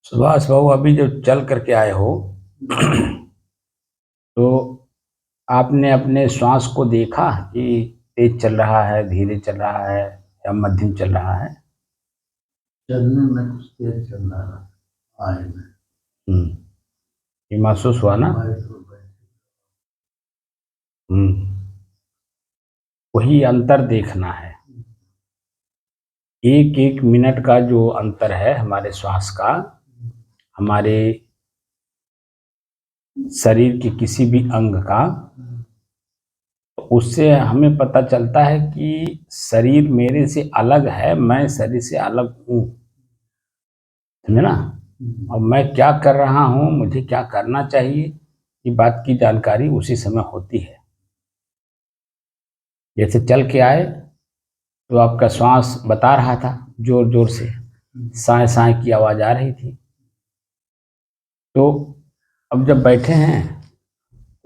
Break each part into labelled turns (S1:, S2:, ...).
S1: सुभाष बाबू, अभी जो चल करके आए हो तो आपने अपने श्वास को देखा कि तेज चल रहा है, धीरे चल रहा है या मध्यम चल रहा है?
S2: चलने में कुछ तेज चल रहा है
S1: ये महसूस हुआ ना? वही अंतर देखना है। एक एक मिनट का जो अंतर है हमारे श्वास का, हमारे शरीर के किसी भी अंग का, तो उससे हमें पता चलता है कि शरीर मेरे से अलग है, मैं शरीर से अलग हूँ। समझे ना? और मैं क्या कर रहा हूँ, मुझे क्या करना चाहिए, ये बात की जानकारी उसी समय होती है। जैसे चल के आए तो आपका श्वास बता रहा था, जोर जोर से साए साए की आवाज आ रही थी। तो अब जब बैठे हैं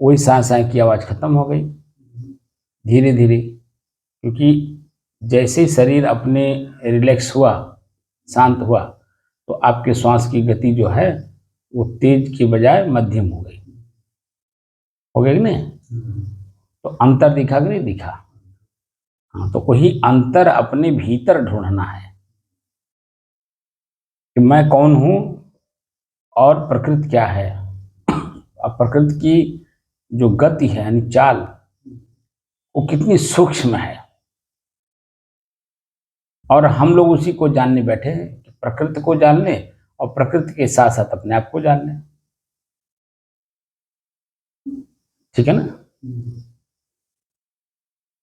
S1: वही साए साए की आवाज खत्म हो गई धीरे धीरे, क्योंकि जैसे ही शरीर अपने रिलैक्स हुआ, शांत हुआ, तो आपके श्वास की गति जो है वो तेज की बजाय मध्यम हो गई। हो गई कि नहीं? तो अंतर दिखा कि नहीं दिखा? हाँ, तो वही अंतर अपने भीतर ढूंढना है कि मैं कौन हूं और प्रकृति क्या है। अब प्रकृति की जो गति है यानी चाल, वो कितनी सूक्ष्म है, और हम लोग उसी को जानने बैठे हैं कि प्रकृति को जानने और प्रकृति के साथ साथ अपने आप को जानने। ठीक है ना?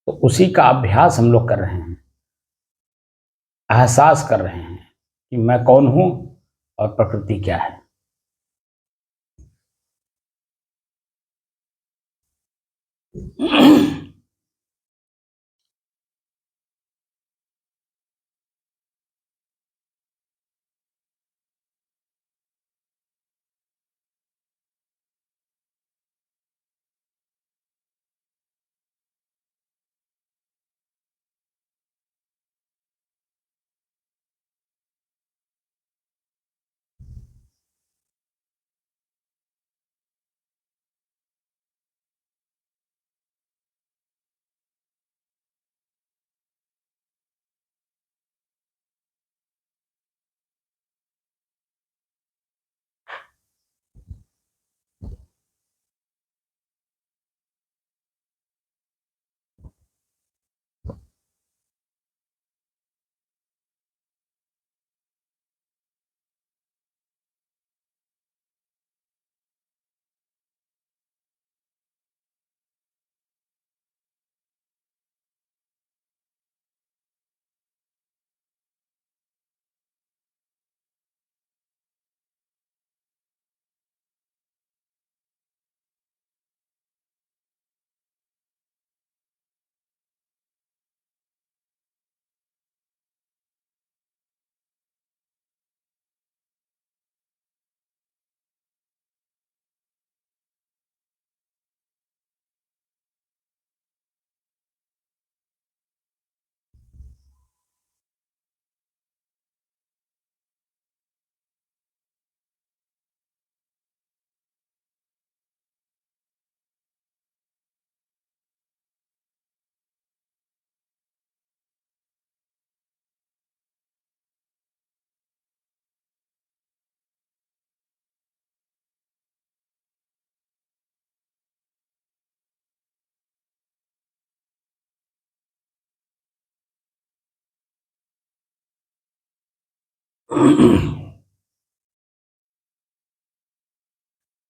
S1: तो उसी का अभ्यास हम लोग कर रहे हैं, एहसास कर रहे हैं कि मैं कौन हूं और प्रकृति क्या है।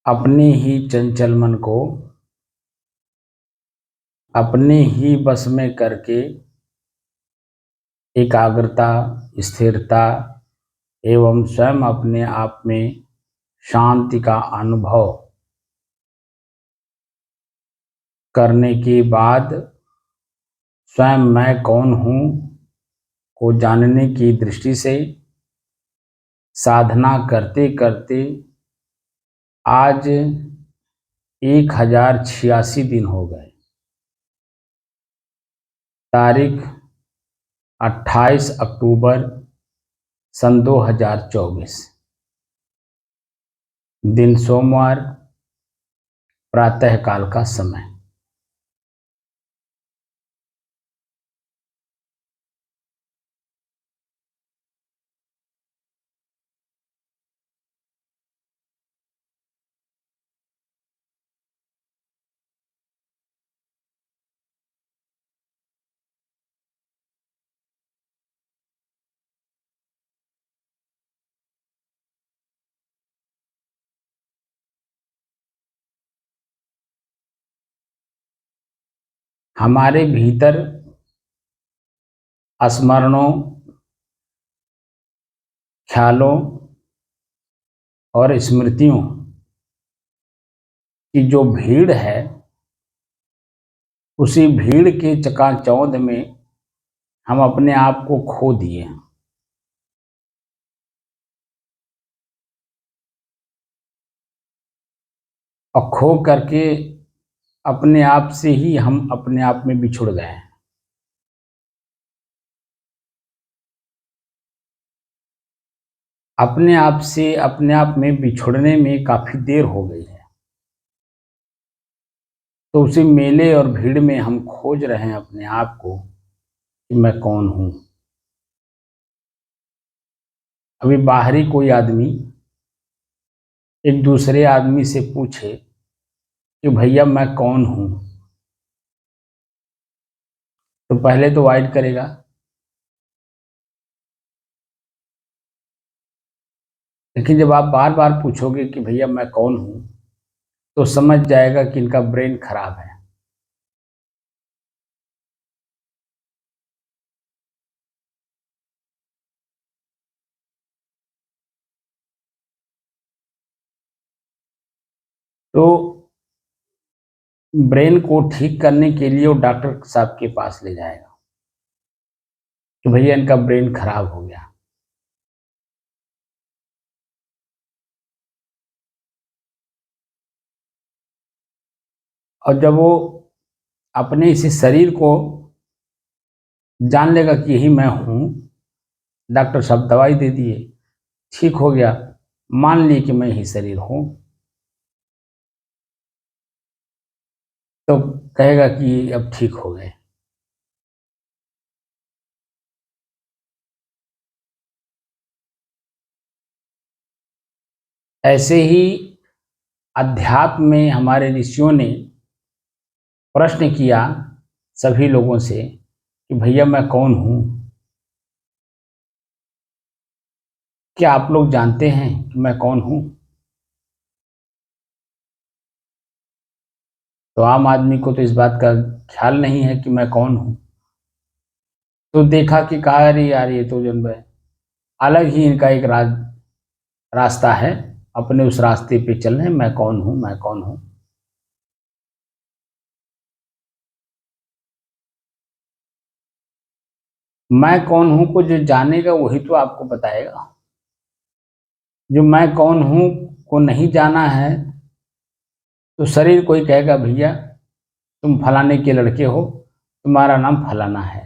S1: अपने ही चंचल मन को अपने ही बस में करके एकाग्रता, स्थिरता एवं स्वयं अपने आप में शांति का अनुभव करने के बाद स्वयं मैं कौन हूँ को जानने की दृष्टि से साधना करते करते आज 1086 दिन हो गए। तारीख 28 अक्टूबर सन 2024, दिन सोमवार, प्रातःकाल का समय। हमारे भीतर स्मरणों, ख्यालों और स्मृतियों की जो भीड़ है, उसी भीड़ के चकाचौंध में हम अपने आप को खो दिए हैं। और खो करके अपने आप से ही हम अपने आप में बिछुड़ गए हैं। अपने आप से अपने आप में बिछुड़ने में काफी देर हो गई है, तो उसी मेले और भीड़ में हम खोज रहे हैं अपने आप को कि मैं कौन हूं। अभी बाहरी कोई आदमी एक दूसरे आदमी से पूछे कि भैया मैं कौन हूं, तो पहले तो वाइड करेगा, लेकिन जब आप बार बार पूछोगे कि भैया मैं कौन हूं, तो समझ जाएगा कि इनका ब्रेन खराब है। तो ब्रेन को ठीक करने के लिए वो डॉक्टर साहब के पास ले जाएगा कि भैया इनका ब्रेन खराब हो गया। और जब वो अपने इसी शरीर को जान लेगा कि यही मैं हूं, डॉक्टर साहब दवाई दे दिए, ठीक हो गया, मान लिए कि मैं यही शरीर हूं, तो कहेगा कि अब ठीक हो गए। ऐसे ही अध्यात्म में हमारे ऋषियों ने प्रश्न किया सभी लोगों से कि भैया मैं कौन हूं। क्या आप लोग जानते हैं कि मैं कौन हूं? तो आम आदमी को तो इस बात का ख्याल नहीं है कि मैं कौन हूं। तो देखा कि कहा अरे यार ये तो जन अलग ही इनका एक रास्ता है, अपने उस रास्ते पे चल रहे हैं, मैं कौन हूं, मैं कौन हूं। मैं कौन हूं को जो जानेगा वही तो आपको बताएगा। जो मैं कौन हूं को नहीं जाना है, तो शरीर को ही कहेगा भैया तुम फलाने के लड़के हो, तुम्हारा नाम फलाना है।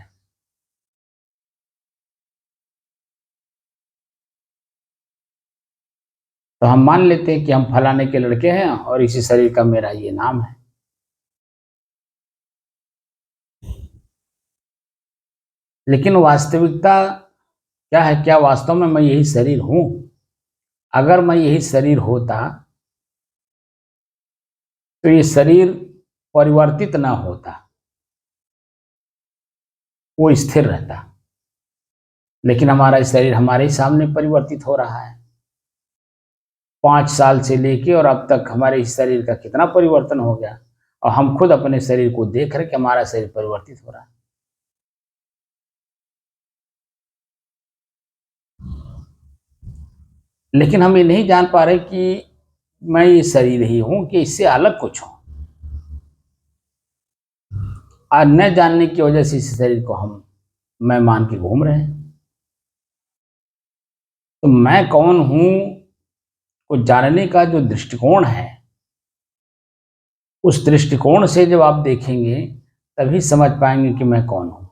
S1: तो हम मान लेते हैं कि हम फलाने के लड़के हैं और इसी शरीर का मेरा ये नाम है। लेकिन वास्तविकता क्या है? क्या वास्तव में मैं यही शरीर हूं? अगर मैं यही शरीर होता तो ये शरीर परिवर्तित ना होता, वो स्थिर रहता। लेकिन हमारा शरीर हमारे ही सामने परिवर्तित हो रहा है। 5 साल से लेके और अब तक हमारे इस शरीर का कितना परिवर्तन हो गया, और हम खुद अपने शरीर को देख रहे कि हमारा शरीर परिवर्तित हो रहा है। लेकिन हम ये नहीं जान पा रहे कि मैं ये शरीर ही हूं कि इससे अलग कुछ हूं। और न जानने की वजह से इस शरीर को हम मैं मान के घूम रहे हैं। तो मैं कौन हूं को जानने का जो दृष्टिकोण है, उस दृष्टिकोण से जब आप देखेंगे तभी समझ पाएंगे कि मैं कौन हूं।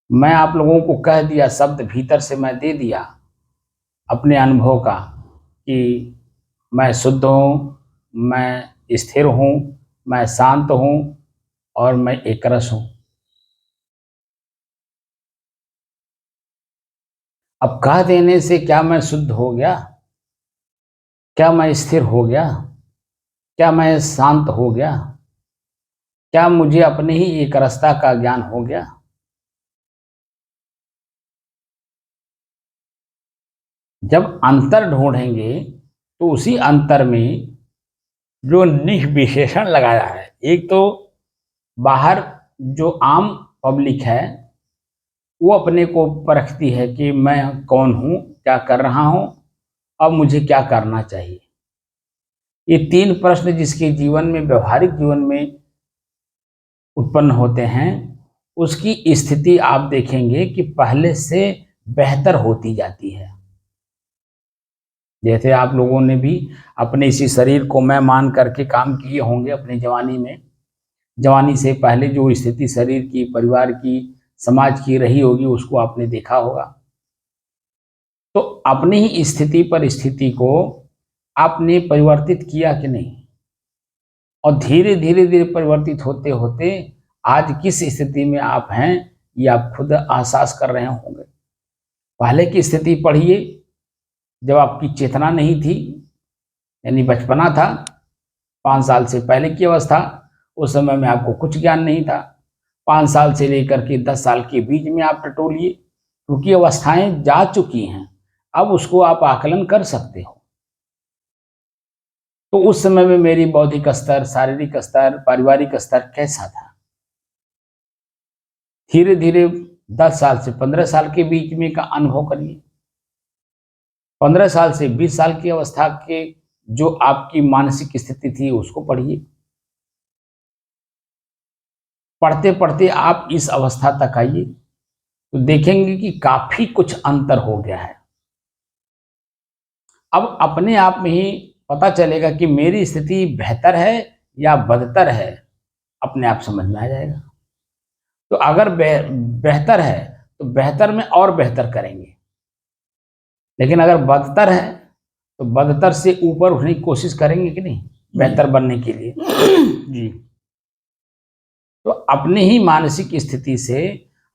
S1: मैं आप लोगों को कह दिया, शब्द भीतर से मैं दे दिया अपने अनुभव का कि मैं शुद्ध हूँ, मैं स्थिर हूँ, मैं शांत हूँ और मैं एकरस हूँ। अब कह देने से क्या मैं शुद्ध हो गया? क्या मैं स्थिर हो गया? क्या मैं शांत हो गया? क्या मुझे अपने ही एकरसता का ज्ञान हो गया? जब अंतर ढूंढेंगे तो उसी अंतर में जो निर्विशेषण लगाया है, एक तो बाहर जो आम पब्लिक है वो अपने को परखती है कि मैं कौन हूँ, क्या कर रहा हूँ, अब मुझे क्या करना चाहिए। ये तीन प्रश्न जिसके जीवन में, व्यवहारिक जीवन में उत्पन्न होते हैं, उसकी स्थिति आप देखेंगे कि पहले से बेहतर होती जाती है। जैसे आप लोगों ने भी अपने इसी शरीर को मैं मान करके काम किए होंगे अपनी जवानी में। जवानी से पहले जो स्थिति शरीर की, परिवार की, समाज की रही होगी, उसको आपने देखा होगा। तो अपनी ही स्थिति पर स्थिति को आपने परिवर्तित किया कि नहीं? और धीरे धीरे धीरे परिवर्तित होते होते आज किस स्थिति में आप हैं, ये आप खुद एहसास कर रहे होंगे। पहले की स्थिति पढ़िए, जब आपकी चेतना नहीं थी, यानी बचपना था, 5 साल से पहले की अवस्था। उस समय में आपको कुछ ज्ञान नहीं था। 5 साल से लेकर के 10 साल के बीच में आप टटोलिए, क्योंकि अवस्थाएं जा चुकी हैं, अब उसको आप आकलन कर सकते हो। तो उस समय में मेरी बौद्धिक स्तर, शारीरिक स्तर, पारिवारिक स्तर कैसा था? धीरे धीरे 10 साल से 15 साल के बीच में का अनुभव करिए। 15 साल से 20 साल की अवस्था के जो आपकी मानसिक स्थिति थी उसको पढ़िए। पढ़ते पढ़ते आप इस अवस्था तक आइए तो देखेंगे कि काफी कुछ अंतर हो गया है। अब अपने आप में ही पता चलेगा कि मेरी स्थिति बेहतर है या बदतर है, अपने आप समझ में आ जाएगा। तो अगर बेहतर है तो बेहतर में और बेहतर करेंगे, लेकिन अगर बदतर है तो बदतर से ऊपर उठने की कोशिश करेंगे कि नहीं, बेहतर बनने के लिए। जी। तो अपनी ही मानसिक स्थिति से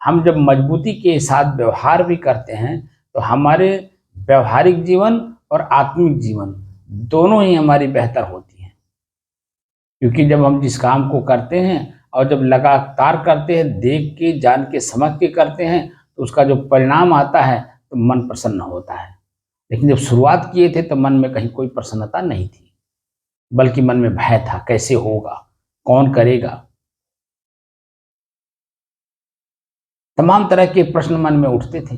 S1: हम जब मजबूती के साथ व्यवहार भी करते हैं तो हमारे व्यवहारिक जीवन और आत्मिक जीवन दोनों ही हमारी बेहतर होती हैं। क्योंकि जब हम जिस काम को करते हैं और जब लगातार करते हैं, देख के, जान के, समझ के करते हैं, तो उसका जो परिणाम आता है तो मन प्रसन्न होता है। लेकिन जब शुरुआत किए थे तो मन में कहीं कोई प्रसन्नता नहीं थी, बल्कि मन में भय था, कैसे होगा, कौन करेगा, तमाम तरह के प्रश्न मन में उठते थे।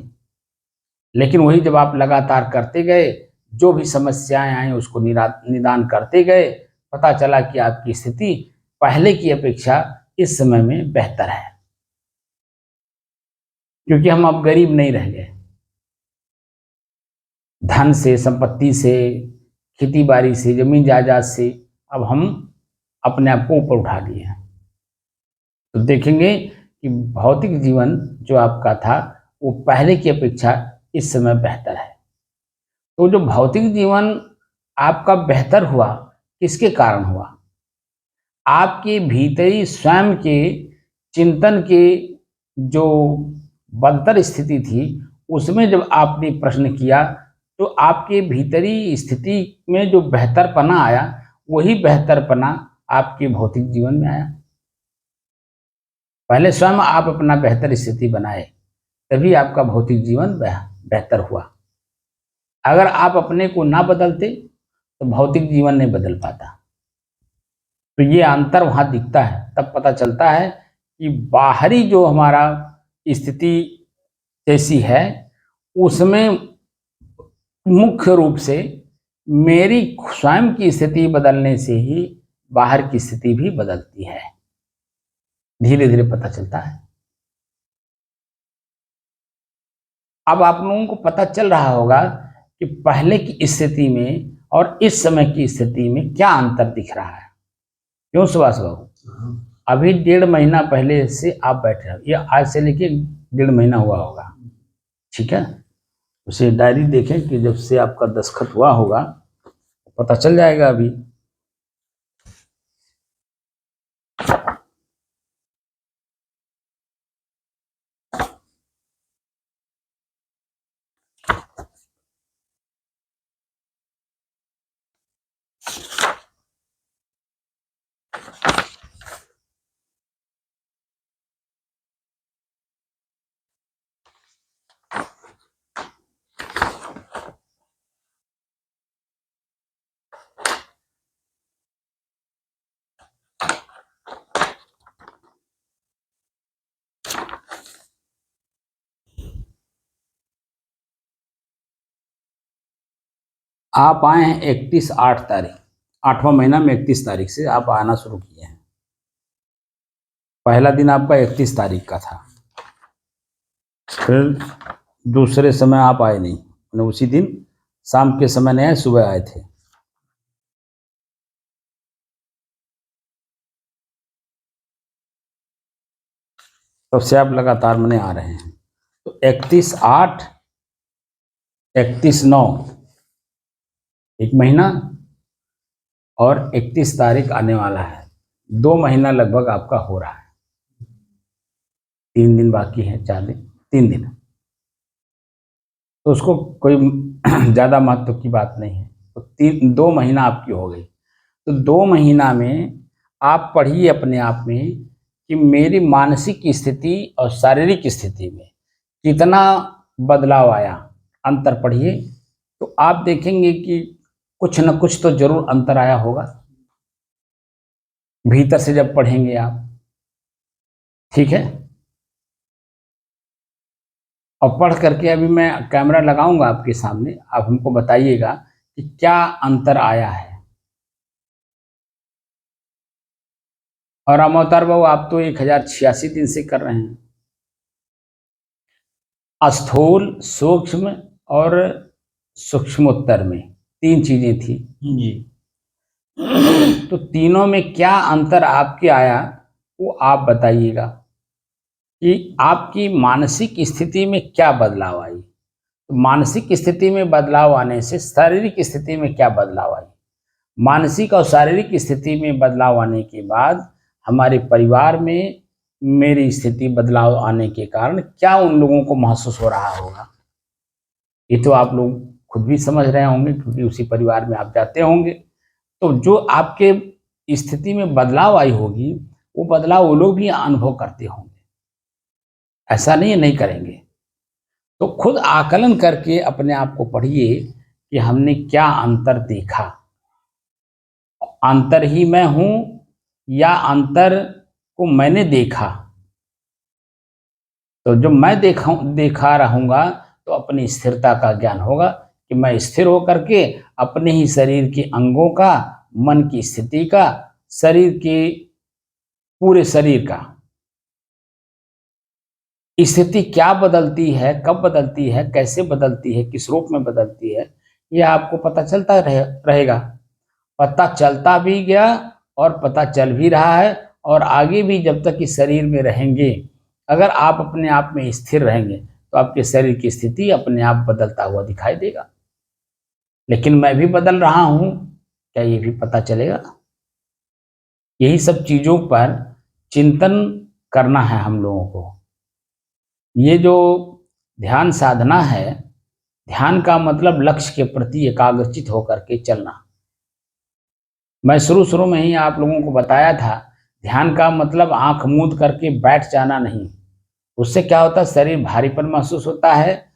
S1: लेकिन वही जब आप लगातार करते गए, जो भी समस्याएं आई उसको निदान करते गए, पता चला कि आपकी स्थिति पहले की अपेक्षा इस समय में बेहतर है। क्योंकि हम अब गरीब नहीं रह गए। धन से, संपत्ति से, खेती बाड़ी से, जमीन जायदाद से अब हम अपने आप को ऊपर उठा लिए हैं। तो देखेंगे कि भौतिक जीवन जो आपका था वो पहले की अपेक्षा इस समय बेहतर है। तो जो भौतिक जीवन आपका बेहतर हुआ, किसके कारण हुआ? आपके भीतरी स्वयं के चिंतन के जो बदतर स्थिति थी, उसमें जब आपने प्रश्न किया तो आपके भीतरी स्थिति में जो बेहतरपना आया, वही बेहतरपना आपके भौतिक जीवन में आया। पहले स्वयं आप अपना बेहतर स्थिति बनाए, तभी आपका भौतिक जीवन बेहतर हुआ। अगर आप अपने को ना बदलते तो भौतिक जीवन नहीं बदल पाता। तो ये अंतर वहाँ दिखता है, तब पता चलता है कि बाहरी जो हमारा स्थिति जैसी है, उसमें मुख्य रूप से मेरी स्वयं की स्थिति बदलने से ही बाहर की स्थिति भी बदलती है। धीरे धीरे पता चलता है। अब आप लोगों को पता चल रहा होगा कि पहले की स्थिति में और इस समय की स्थिति में क्या अंतर दिख रहा है। क्यों सुभाष बाबू? अभी 1.5 महीना पहले से आप बैठे हो, ये आज से लेके 1.5 महीना हुआ होगा, ठीक है। उसे डायरी देखें कि जब से आपका दस्तखत हुआ होगा पता चल जाएगा। अभी आप आए हैं 31/8 तारीख, 8वां महीना में 31 तारीख से आप आना शुरू किए हैं। पहला दिन आपका 31 तारीख का था, फिर दूसरे समय आप आए नहीं, मतलब उसी दिन शाम के समय नहीं आए, सुबह आए थे। तब से आप लगातार मने आ रहे हैं। तो 31/8, 31/9 1 महीना, और 31 तारीख आने वाला है, 2 महीना लगभग आपका हो रहा है। 3 दिन बाकी है, 4 दिन, 3 दिन, तो उसको कोई ज़्यादा महत्व की बात नहीं है। तो 2 महीना आपकी हो गई। तो 2 महीना में आप पढ़िए अपने आप में कि मेरी मानसिक स्थिति और शारीरिक स्थिति में कितना बदलाव आया, अंतर पढ़िए। तो आप देखेंगे कि कुछ न कुछ तो जरूर अंतर आया होगा, भीतर से जब पढ़ेंगे आप, ठीक है। और पढ़ करके अभी मैं कैमरा लगाऊंगा आपके सामने, आप हमको बताइएगा कि क्या अंतर आया है। और अवतार बाबू, आप तो 1086 दिन से कर रहे हैं, स्थूल, सूक्ष्म और सूक्ष्मोत्तर में 3 चीजें थी
S2: जी।
S1: तो तीनों में क्या अंतर आपके आया वो आप बताइएगा कि आपकी मानसिक स्थिति में क्या बदलाव आई। तो मानसिक स्थिति में बदलाव आने से शारीरिक स्थिति में क्या बदलाव आई, मानसिक और शारीरिक स्थिति में बदलाव आने के बाद हमारे परिवार में मेरी स्थिति बदलाव आने के कारण क्या उन लोगों को महसूस हो रहा होगा, ये तो आप लोग खुद भी समझ रहे होंगे, क्योंकि उसी परिवार में आप जाते होंगे। तो जो आपके स्थिति में बदलाव आई होगी, वो बदलाव वो लोग भी अनुभव करते होंगे, ऐसा नहीं है नहीं करेंगे। तो खुद आकलन करके अपने आप को पढ़िए कि हमने क्या अंतर देखा, अंतर ही मैं हूं या अंतर को मैंने देखा। तो जो मैं देखा रहूंगा तो अपनी स्थिरता का ज्ञान होगा कि मैं स्थिर होकर के अपने ही शरीर के अंगों का, मन की स्थिति का, शरीर के पूरे शरीर का स्थिति क्या बदलती है, कब बदलती है, कैसे बदलती है, किस रूप में बदलती है, यह आपको पता चलता रहेगा। पता चलता भी गया और पता चल भी रहा है, और आगे भी जब तक इस शरीर में रहेंगे, अगर आप अपने आप में स्थिर रहेंगे तो आपके शरीर की स्थिति अपने आप बदलता हुआ दिखाई देगा। लेकिन मैं भी बदल रहा हूं, क्या ये भी पता चलेगा? यही सब चीजों पर चिंतन करना है हम लोगों को। ये जो ध्यान साधना है, ध्यान का मतलब लक्ष्य के प्रति एकाग्रचित होकर के चलना। मैं शुरू में ही आप लोगों को बताया था, ध्यान का मतलब आंख मूंद करके बैठ जाना नहीं। उससे क्या होता है, शरीर भारीपन महसूस होता है,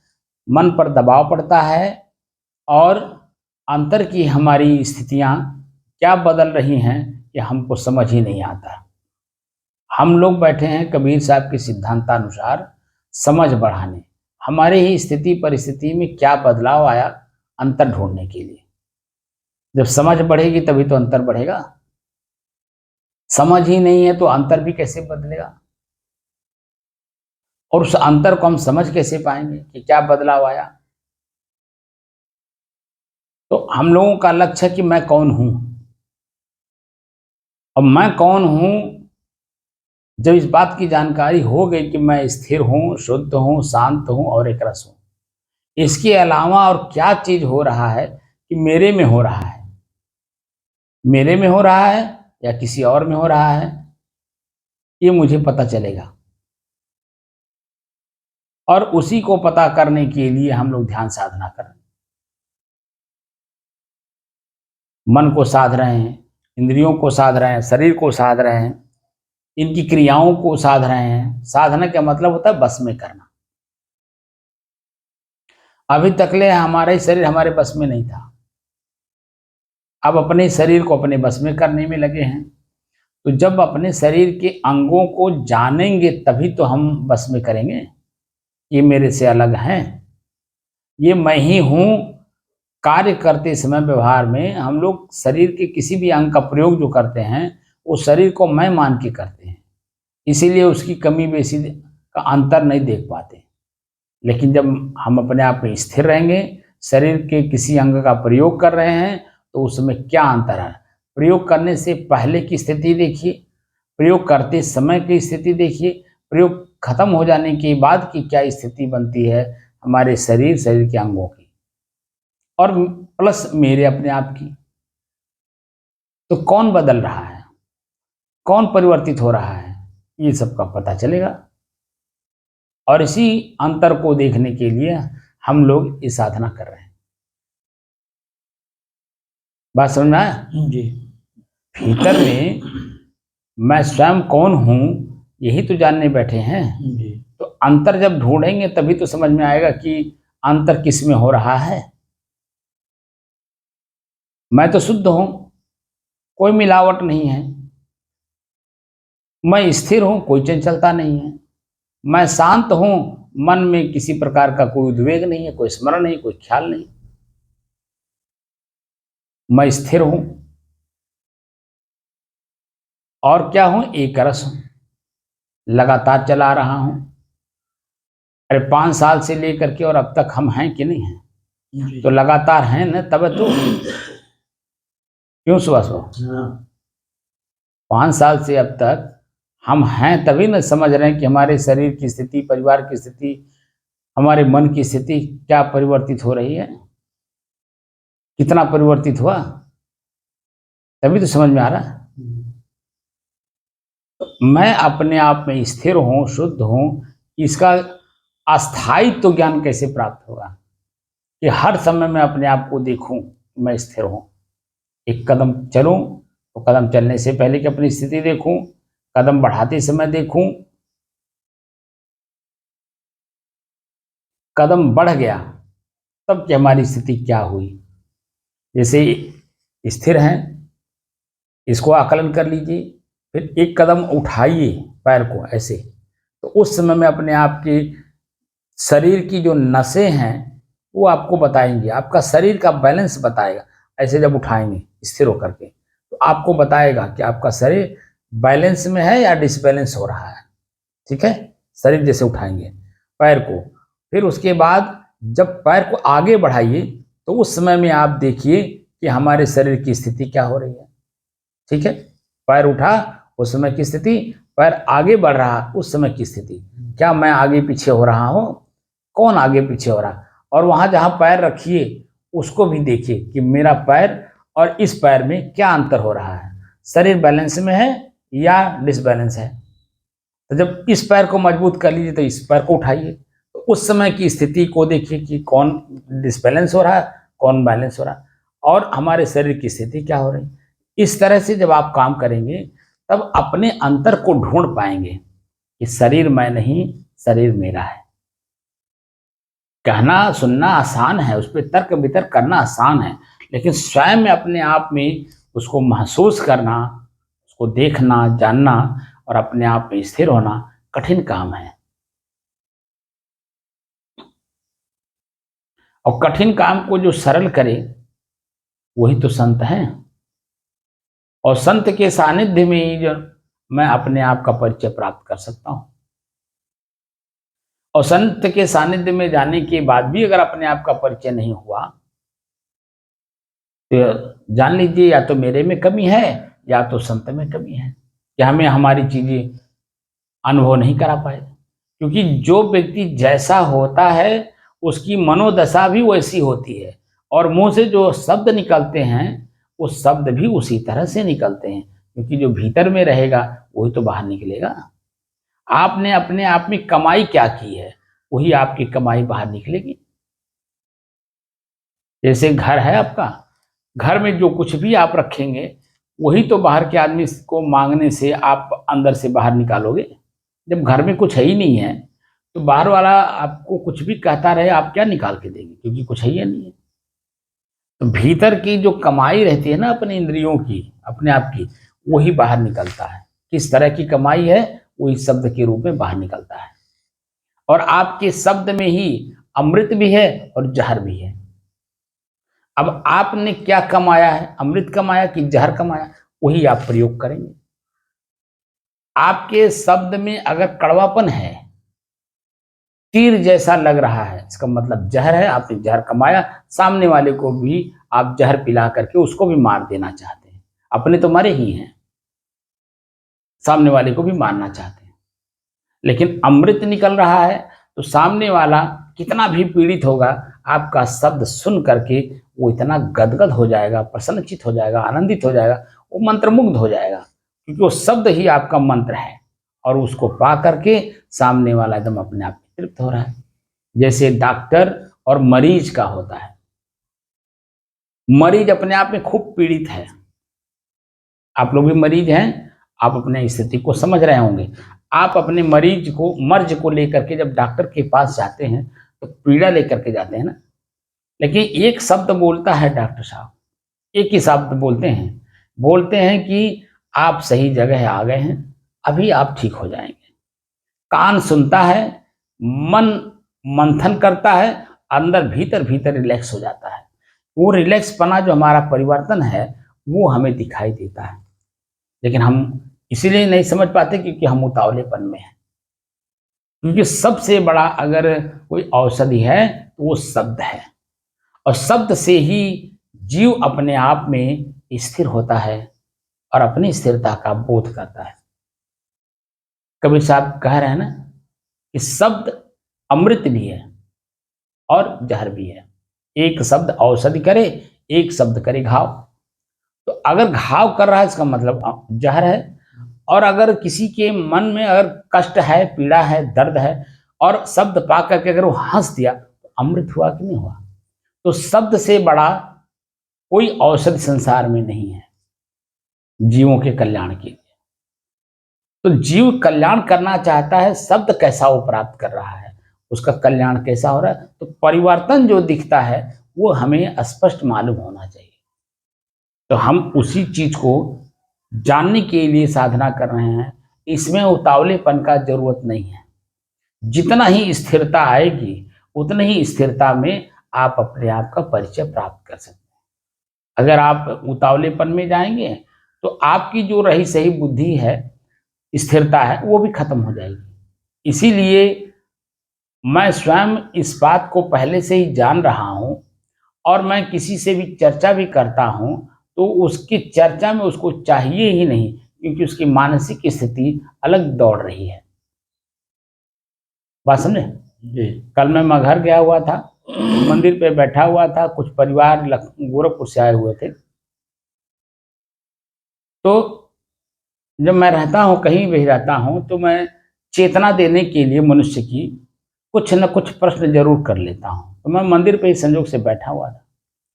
S1: मन पर दबाव पड़ता है, और अंतर की हमारी स्थितियां क्या बदल रही हैं ये हमको समझ ही नहीं आता। हम लोग बैठे हैं कबीर साहब के सिद्धांतानुसार समझ बढ़ाने, हमारे ही स्थिति परिस्थिति में क्या बदलाव आया अंतर ढूंढने के लिए। जब समझ बढ़ेगी तभी तो अंतर बढ़ेगा, समझ ही नहीं है तो अंतर भी कैसे बदलेगा, और उस अंतर को हम समझ कैसे पाएंगे कि क्या बदलाव आया। तो हम लोगों का लक्ष्य है कि मैं कौन हूं, अब मैं कौन हूं? जब इस बात की जानकारी हो गई कि मैं स्थिर हूं, शुद्ध हूं, शांत हूं और एक रस हूं, इसके अलावा और क्या चीज हो रहा है कि मेरे में हो रहा है, मेरे में हो रहा है या किसी और में हो रहा है, ये मुझे पता चलेगा। और उसी को पता करने के लिए हम लोग ध्यान साधना कर रहे हैं, मन को साध रहे हैं, इंद्रियों को साध रहे हैं, शरीर को साध रहे हैं, इनकी क्रियाओं को साध रहे हैं। साधना का मतलब होता है बस में करना। अभी तकले हमारा शरीर हमारे बस में नहीं था, अब अपने शरीर को अपने बस में करने में लगे हैं। तो जब अपने शरीर के अंगों को जानेंगे तभी तो हम बस में करेंगे। ये मेरे से अलग हैं, ये मैं ही हूं। कार्य करते समय व्यवहार में हम लोग शरीर के किसी भी अंग का प्रयोग जो करते हैं वो शरीर को मैं मान के करते हैं, इसीलिए उसकी कमी बेसी का अंतर नहीं देख पाते। लेकिन जब हम अपने आप में स्थिर रहेंगे, शरीर के किसी अंग का प्रयोग कर रहे हैं, तो उसमें क्या अंतर है। प्रयोग करने से पहले की स्थिति देखिए, प्रयोग करते समय की स्थिति देखिए, प्रयोग खत्म हो जाने के बाद की क्या स्थिति बनती है हमारे शरीर के अंगों की, और प्लस मेरे अपने आप की। तो कौन बदल रहा है, कौन परिवर्तित हो रहा है, ये सबका पता चलेगा। और इसी अंतर को देखने के लिए हम लोग ये साधना कर रहे हैं। बात समझ में आया?
S2: जी।
S1: भीतर में मैं स्वयं कौन हूं, यही तो जानने बैठे हैं।
S2: जी।
S1: तो अंतर जब ढूंढेंगे तभी तो समझ में आएगा कि अंतर किस में हो रहा है। मैं तो शुद्ध हूं, कोई मिलावट नहीं है। मैं स्थिर हूं, कोई चंचलता नहीं है। मैं शांत हूं, मन में किसी प्रकार का कोई उद्वेग नहीं है, कोई स्मरण नहीं, कोई ख्याल नहीं। मैं स्थिर हूं और क्या हूं, एक रस हूं, लगातार चला रहा हूं। अरे 5 साल से लेकर के और अब तक हम हैं कि नहीं हैं?
S2: जी।
S1: तो लगातार हैं ना, तब तो क्यों सुबह सुबह
S2: हाँ।
S1: 5 साल से अब तक हम हैं, तभी ना समझ रहे हैं कि हमारे शरीर की स्थिति, परिवार की स्थिति, हमारे मन की स्थिति क्या परिवर्तित हो रही है, कितना परिवर्तित हुआ, तभी तो समझ में आ रहा है। तो मैं अपने आप में स्थिर हूं, शुद्ध हूं, इसका अस्थायित्व तो ज्ञान कैसे प्राप्त होगा कि हर समय मैं अपने आप को देखूं, मैं स्थिर हूं। एक कदम चलूं तो कदम चलने से पहले की अपनी स्थिति देखूं, कदम बढ़ाते समय देखूं, कदम बढ़ गया तब कि हमारी स्थिति क्या हुई। जैसे स्थिर हैं, इसको आकलन कर लीजिए, फिर एक कदम उठाइए पैर को ऐसे, तो उस समय में अपने आप की शरीर की जो नसें हैं वो आपको बताएंगे, आपका शरीर का बैलेंस बताएगा। ऐसे जब उठाएंगे स्थिर होकर के तो आपको बताएगा कि आपका शरीर बैलेंस में है या डिसबैलेंस हो रहा है। ठीक है, शरीर जैसे उठाएंगे पैर को, फिर उसके बाद जब पैर को आगे बढ़ाइए तो उस समय में आप देखिए कि हमारे शरीर की स्थिति क्या हो रही है। ठीक है, पैर उठा उस समय की स्थिति, पैर आगे बढ़ रहा उस समय की स्थिति, क्या मैं आगे पीछे हो रहा हूं, कौन आगे पीछे हो रहा। और वहां जहां पैर रखिए उसको भी देखिए कि मेरा पैर और इस पैर में क्या अंतर हो रहा है, शरीर बैलेंस में है या डिसबैलेंस है। तो जब इस पैर को मजबूत कर लीजिए तो इस पैर को उठाइए, तो उस समय की स्थिति को देखिए कि कौन डिसबैलेंस हो रहा है, कौन बैलेंस हो रहा है, और हमारे शरीर की स्थिति क्या हो रही है। इस तरह से जब आप काम करेंगे तब अपने अंतर को ढूंढ पाएंगे कि शरीर मैं नहीं, शरीर मेरा है। कहना सुनना आसान है, उस पर तर्क वितर्क करना आसान है, लेकिन स्वयं में अपने आप में उसको महसूस करना, उसको देखना, जानना और अपने आप में स्थिर होना कठिन काम है। और कठिन काम को जो सरल करे वही तो संत हैं। और संत के सानिध्य में ही जो मैं अपने आप का परिचय प्राप्त कर सकता हूं। और संत के सानिध्य में जाने के बाद भी अगर अपने आप का परिचय नहीं हुआ तो जान लीजिए या तो मेरे में कमी है या तो संत में कमी है कि हमें हमारी चीजें अनुभव नहीं करा पाए। क्योंकि जो व्यक्ति जैसा होता है उसकी मनोदशा भी वैसी होती है, और मुंह से जो शब्द निकलते हैं वो शब्द भी उसी तरह से निकलते हैं, क्योंकि जो भीतर में रहेगा वही तो बाहर निकलेगा। आपने अपने आप में कमाई क्या की है, वही आपकी कमाई बाहर निकलेगी। जैसे घर है आपका, घर में जो कुछ भी आप रखेंगे वही तो बाहर के आदमी को मांगने से आप अंदर से बाहर निकालोगे। जब घर में कुछ है ही नहीं है तो बाहर वाला आपको कुछ भी कहता रहे, आप क्या निकाल के देंगे, क्योंकि कुछ है ही नहीं है। तो भीतर की जो कमाई रहती है ना अपने इंद्रियों की, अपने आप की, वही बाहर निकलता है। किस तरह की कमाई है वही शब्द के रूप में बाहर निकलता है। और आपके शब्द में ही अमृत भी है और जहर भी है। अब आपने क्या कमाया है, अमृत कमाया कि जहर कमाया, वही आप प्रयोग करेंगे। आपके शब्द में अगर कड़वापन है, तीर जैसा लग रहा है, इसका मतलब जहर है, आपने जहर कमाया। सामने वाले को भी आप जहर पिला करके उसको भी मार देना चाहते हैं। अपने तो मरे ही हैं, सामने वाले को भी मारना चाहते हैं। लेकिन अमृत निकल रहा है तो सामने वाला कितना भी पीड़ित होगा, आपका शब्द सुन करके वो इतना गदगद हो जाएगा, प्रसन्नचित हो जाएगा, आनंदित हो जाएगा, वो मंत्रमुग्ध हो जाएगा, क्योंकि वो शब्द ही आपका मंत्र है। और उसको पा करके सामने वाला एकदम अपने आप तृप्त हो रहा है। जैसे डॉक्टर और मरीज का होता है। मरीज अपने आप में खूब पीड़ित है, आप लोग भी मरीज हैं, आप अपने स्थिति को समझ रहे होंगे। आप अपने मर्ज को लेकर के जब डॉक्टर के पास जाते हैं तो पीड़ा लेकर के जाते हैं ना। लेकिन एक शब्द बोलता है डॉक्टर साहब, एक ही शब्द बोलते हैं कि आप सही जगह आ गए हैं, अभी आप ठीक हो जाएंगे। कान सुनता है, मन मंथन करता है, अंदर भीतर भीतर रिलैक्स हो जाता है। वो रिलैक्स पना जो हमारा परिवर्तन है वो हमें दिखाई देता है। लेकिन हम इसीलिए नहीं समझ पाते क्योंकि हम उतावलेपन में हैं। क्योंकि सबसे बड़ा अगर कोई औषधि है तो वो शब्द है, और शब्द से ही जीव अपने आप में स्थिर होता है और अपनी स्थिरता का बोध करता है। कबीर साहब कह रहे हैं ना कि शब्द अमृत भी है और जहर भी है। एक शब्द औषधि करे, एक शब्द करे घाव। तो अगर घाव कर रहा है इसका मतलब जहर है। और अगर किसी के मन में अगर कष्ट है, पीड़ा है, दर्द है, और शब्द पा करके अगर वो हंस दिया तो अमृत हुआ कि नहीं हुआ। तो शब्द से बड़ा कोई औषधि संसार में नहीं है जीवों के कल्याण के लिए। तो जीव कल्याण करना चाहता है, शब्द कैसा वो प्राप्त कर रहा है, उसका कल्याण कैसा हो रहा है। तो परिवर्तन जो दिखता है वो हमें स्पष्ट मालूम होना चाहिए। तो हम उसी चीज को जानने के लिए साधना कर रहे हैं। इसमें उतावलेपन का जरूरत नहीं है। जितना ही स्थिरता आएगी उतनी ही स्थिरता में आप अपने आप का परिचय प्राप्त कर सकते हैं। अगर आप उतावलेपन में जाएंगे तो आपकी जो रही सही बुद्धि है, स्थिरता है, वो भी खत्म हो जाएगी। इसीलिए मैं स्वयं इस बात को पहले से ही जान रहा हूं, और मैं किसी से भी चर्चा भी करता हूं तो उसकी चर्चा में उसको चाहिए ही नहीं, क्योंकि उसकी मानसिक स्थिति अलग दौड़ रही है। बात समझे जी। कल मैं मगहर गया हुआ था, मंदिर पे बैठा हुआ था, कुछ परिवार गोरखपुर से आए हुए थे। तो जब मैं रहता हूँ, कहीं भी रहता हूँ, तो मैं चेतना देने के लिए मनुष्य की कुछ न कुछ प्रश्न जरूर कर लेता हूँ। तो मैं मंदिर पे ही संजोग से बैठा हुआ था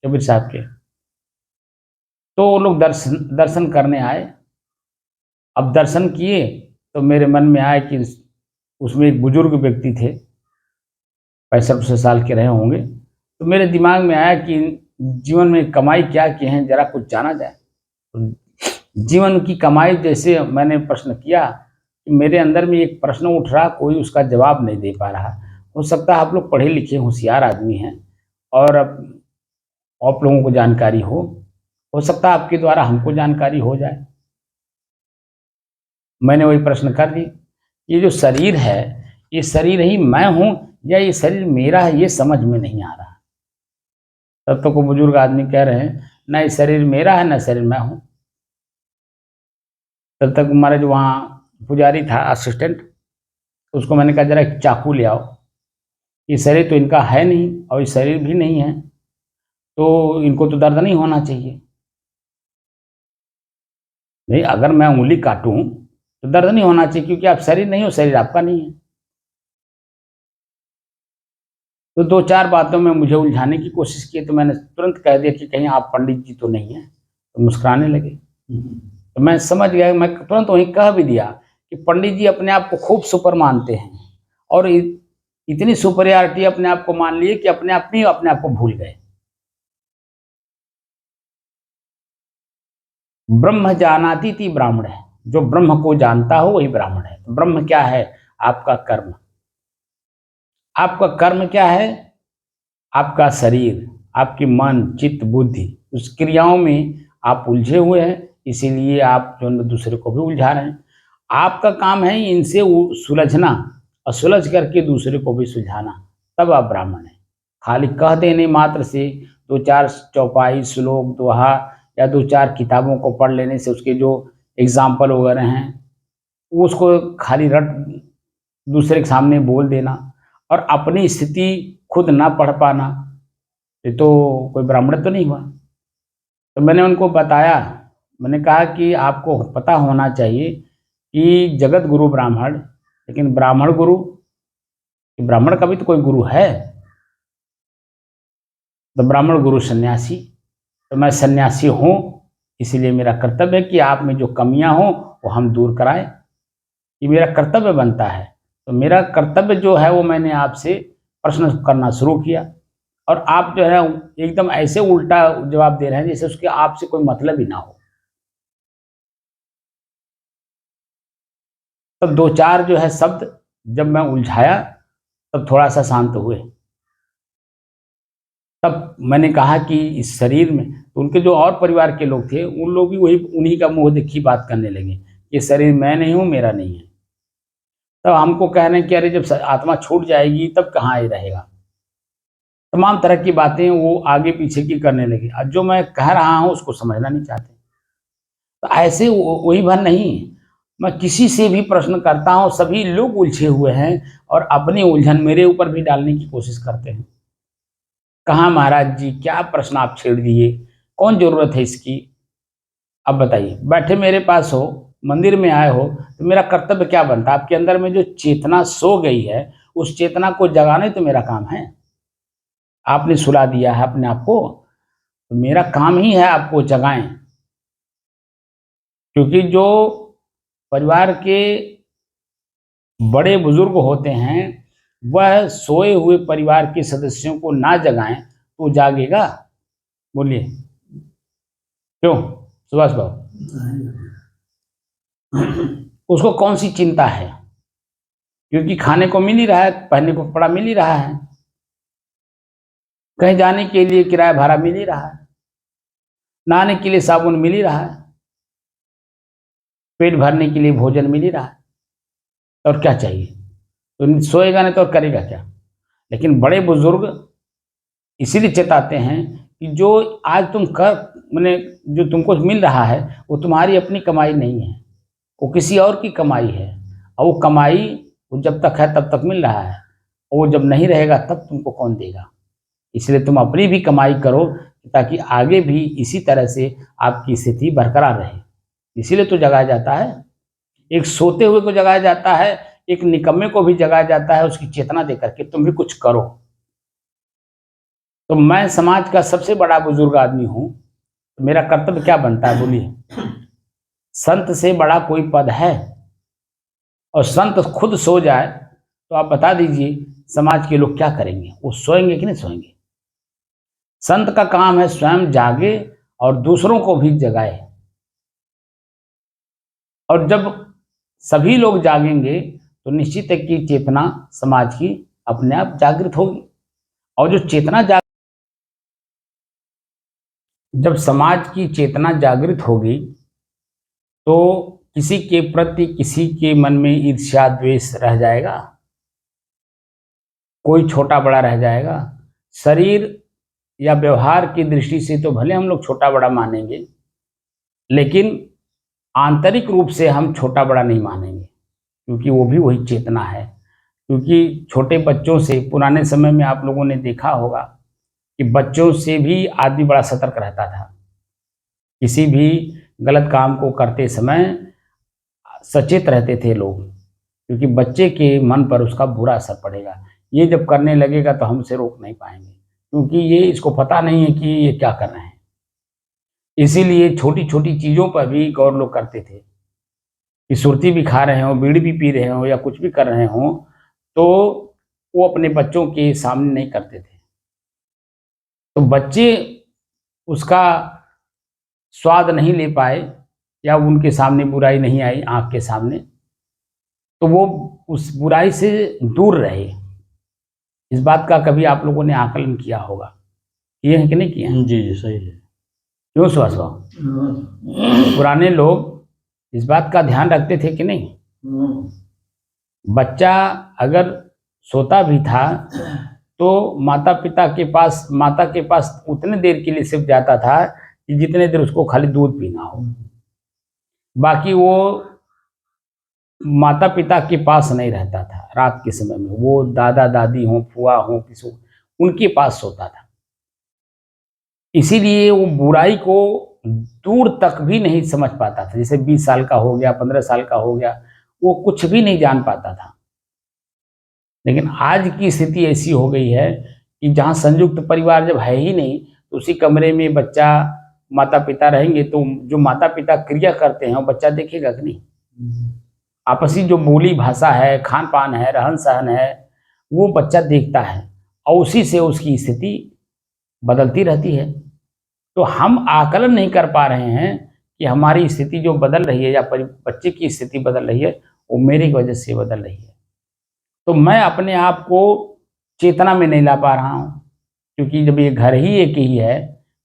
S1: कबीर साहब के। तो वो लोग दर्शन करने आए। अब दर्शन किए तो मेरे मन में आया कि उसमें एक बुजुर्ग व्यक्ति थे, 65 साल के रहे होंगे। तो मेरे दिमाग में आया कि जीवन में कमाई क्या किए हैं, जरा कुछ जाना जाए। तो जीवन की कमाई जैसे मैंने प्रश्न किया कि मेरे अंदर में एक प्रश्न उठ रहा, कोई उसका जवाब नहीं दे पा रहा। हो सकता है आप लोग पढ़े लिखे होशियार आदमी हैं और आप लोगों को जानकारी हो सकता है आपके द्वारा हमको जानकारी हो जाए। मैंने वही प्रश्न कर दी, ये जो शरीर है, ये शरीर ही मैं हूं या ये शरीर मेरा है, ये समझ में नहीं आ रहा। तब तो को बुजुर्ग आदमी कह रहे हैं, ना ये शरीर मेरा है ना शरीर मैं हूं। तब तक हमारे जो वहाँ पुजारी था असिस्टेंट, उसको मैंने कहा जरा एक चाकू ले आओ, ये शरीर तो इनका है नहीं और ये शरीर भी नहीं है, तो इनको तो दर्द नहीं होना चाहिए। नहीं, अगर मैं उंगली काटूं तो दर्द नहीं होना चाहिए, क्योंकि आप शरीर नहीं हो, शरीर आपका नहीं है। तो 2-4 बातों में मुझे उलझाने की कोशिश की, तो मैंने तुरंत कह दिया कि कहीं आप पंडित जी तो नहीं हैं। तो मुस्कुराने लगे। तो मैं समझ गया, मैं तुरंत वहीं कह भी दिया कि पंडित जी अपने आप को खूब सुपर मानते हैं और इतनी सुपरियरिटी अपने आप को मान लिए कि अपने आप को भूल गए। ब्रह्म जानाति ति ब्राह्मण है, जो ब्रह्म को जानता हो वही ब्राह्मण है। तो ब्रह्म क्या है? आपका कर्म। आपका कर्म क्या है? आपका शरीर, आपकी मन, चित्त, बुद्धि, उस क्रियाओं में आप उलझे हुए हैं, इसीलिए आप जो है दूसरे को भी उलझा रहे हैं। आपका काम है इनसे सुलझना और सुलझ करके दूसरे को भी सुलझाना, तब आप ब्राह्मण हैं। खाली कह देने मात्र से, 2-4 चौपाई, श्लोक, दोहा या 2-4 किताबों को पढ़ लेने से उसके जो एग्जाम्पल वगैरह हैं उसको खाली रट दूसरे के सामने बोल देना और अपनी स्थिति खुद ना पढ़ पाना, ये तो कोई ब्राह्मण तो नहीं हुआ। तो मैंने उनको बताया, मैंने कहा कि आपको पता होना चाहिए कि जगत गुरु ब्राह्मण, लेकिन ब्राह्मण गुरु, ब्राह्मण का भी तो कोई गुरु है। तो ब्राह्मण गुरु सन्यासी, तो मैं सन्यासी हूँ, इसीलिए मेरा कर्तव्य है कि आप में जो कमियां हो वो हम दूर कराएं, ये मेरा कर्तव्य बनता है। तो मेरा कर्तव्य जो है वो मैंने आपसे प्रश्न करना शुरू किया और आप जो है एकदम ऐसे उल्टा जवाब दे रहे हैं जैसे उसके आपसे कोई मतलब ही ना हो। तब 2-4 जो है शब्द जब मैं उलझाया तब थोड़ा सा शांत हुए। तब मैंने कहा कि इस शरीर में, तो उनके जो और परिवार के लोग थे उन लोग भी वही उन्हीं का मुंह देखी बात करने लगे, ये शरीर मैं नहीं हूँ, मेरा नहीं है। तब हमको कह रहे हैं कि अरे जब आत्मा छूट जाएगी तब कहाँ ही रहेगा। तमाम तरह की बातें वो आगे पीछे की करने लगे और जो मैं कह रहा हूँ उसको समझना नहीं चाहते। तो ऐसे वही भर नहीं, मैं किसी से भी प्रश्न करता हूँ सभी लोग उलझे हुए हैं और अपनी उलझन मेरे ऊपर भी डालने की कोशिश करते हैं। कहाँ महाराज जी, क्या प्रश्न आप छेड़ दिए, कौन जरूरत है इसकी? अब बताइए, बैठे मेरे पास हो, मंदिर में आए हो, तो मेरा कर्तव्य क्या बनता? आपके अंदर में जो चेतना सो गई है उस चेतना को जगाना ही तो मेरा काम है। आपने सुला दिया है अपने आप को, तो मेरा काम ही है आपको जगाएं। क्योंकि जो परिवार के बड़े बुजुर्ग होते हैं वह सोए हुए परिवार के सदस्यों को ना जगाएं तो जागेगा? बोलिए क्यों सुभाष बाबू? उसको कौन सी चिंता है? क्योंकि खाने को मिल ही रहा है, पहनने को कपड़ा मिल ही रहा है, कहीं जाने के लिए किराया भाड़ा मिल ही रहा है, नहाने के लिए साबुन मिल ही रहा है, पेट भरने के लिए भोजन मिल ही रहा है, और क्या चाहिए? तो सोएगा नहीं तो और करेगा क्या? लेकिन बड़े बुजुर्ग इसीलिए चेताते हैं कि जो आज तुम कर, मैंने जो तुमको मिल रहा है वो तुम्हारी अपनी कमाई नहीं है, वो किसी और की कमाई है। और वो कमाई वो जब तक है तब तक मिल रहा है, और वो जब नहीं रहेगा तब तुमको कौन देगा? इसलिए तुम अपनी भी कमाई करो ताकि आगे भी इसी तरह से आपकी स्थिति बरकरार रहे। इसीलिए तो जगाया जाता है, एक सोते हुए को जगाया जाता है, एक निकम्मे को भी जगाया जाता है उसकी चेतना देकर के तुम भी कुछ करो। तो मैं समाज का सबसे बड़ा बुजुर्ग आदमी हूं, तो मेरा कर्तव्य क्या बनता है? बोलिए, संत से बड़ा कोई पद है? और संत खुद सो जाए तो आप बता दीजिए समाज के लोग क्या करेंगे? वो सोएंगे कि नहीं सोएंगे? संत का काम है स्वयं जागे और दूसरों को भी जगाए। और जब सभी लोग जागेंगे तो निश्चित है कि चेतना समाज की अपने आप जागृत होगी। और जो चेतना जब समाज की चेतना जागृत होगी तो किसी के प्रति किसी के मन में ईर्ष्या द्वेष रह जाएगा? कोई छोटा बड़ा रह जाएगा? शरीर या व्यवहार की दृष्टि से तो भले हम लोग छोटा बड़ा मानेंगे, लेकिन आंतरिक रूप से हम छोटा बड़ा नहीं मानेंगे, क्योंकि वो भी वही चेतना है। क्योंकि छोटे बच्चों से, पुराने समय में आप लोगों ने देखा होगा कि बच्चों से भी आदमी बड़ा सतर्क रहता था। किसी भी गलत काम को करते समय सचेत रहते थे लोग, क्योंकि बच्चे के मन पर उसका बुरा असर पड़ेगा। ये जब करने लगेगा तो हमसे रोक नहीं पाएंगे, क्योंकि ये इसको पता नहीं है कि ये क्या कर रहे हैं। इसीलिए छोटी छोटी चीज़ों पर भी गौर लोग करते थे कि सुरती भी खा रहे हों, बीड़ी भी पी रहे हों या कुछ भी कर रहे हों, तो वो अपने बच्चों के सामने नहीं करते थे। तो बच्चे उसका स्वाद नहीं ले पाए या उनके सामने बुराई नहीं आई आँख के सामने, तो वो उस बुराई से दूर रहे। इस बात का कभी आप लोगों ने आकलन किया होगा, किए हैं कि नहीं किए हैं?
S2: जी जी सही है।
S1: क्यों सुभाष बाबू? पुराने लोग इस बात का ध्यान रखते थे कि नहीं? बच्चा अगर सोता भी था तो माता के पास उतने देर के लिए सिर्फ जाता था कि जितने देर उसको खाली दूध पीना हो। बाकी वो माता पिता के पास नहीं रहता था रात के समय में। वो दादा दादी हों, फुआ हों, किसी उनके पास सोता था। इसीलिए वो बुराई को दूर तक भी नहीं समझ पाता था। जैसे 20 साल का हो गया, 15 साल का हो गया, वो कुछ भी नहीं जान पाता था। लेकिन आज की स्थिति ऐसी हो गई है कि जहाँ संयुक्त परिवार जब है ही नहीं, तो उसी कमरे में बच्चा माता पिता रहेंगे, तो जो माता पिता क्रिया करते हैं वो बच्चा देखेगा कि नहीं? आपसी जो बोली भाषा है, खान पान है, रहन सहन है, वो बच्चा देखता है और उसी से उसकी स्थिति बदलती रहती है। तो हम आकलन नहीं कर पा रहे हैं कि हमारी स्थिति जो बदल रही है या बच्चे की स्थिति बदल रही है, वो मेरी वजह से बदल रही है। तो मैं अपने आप को चेतना में नहीं ला पा रहा हूँ, क्योंकि जब ये घर ही एक ही है,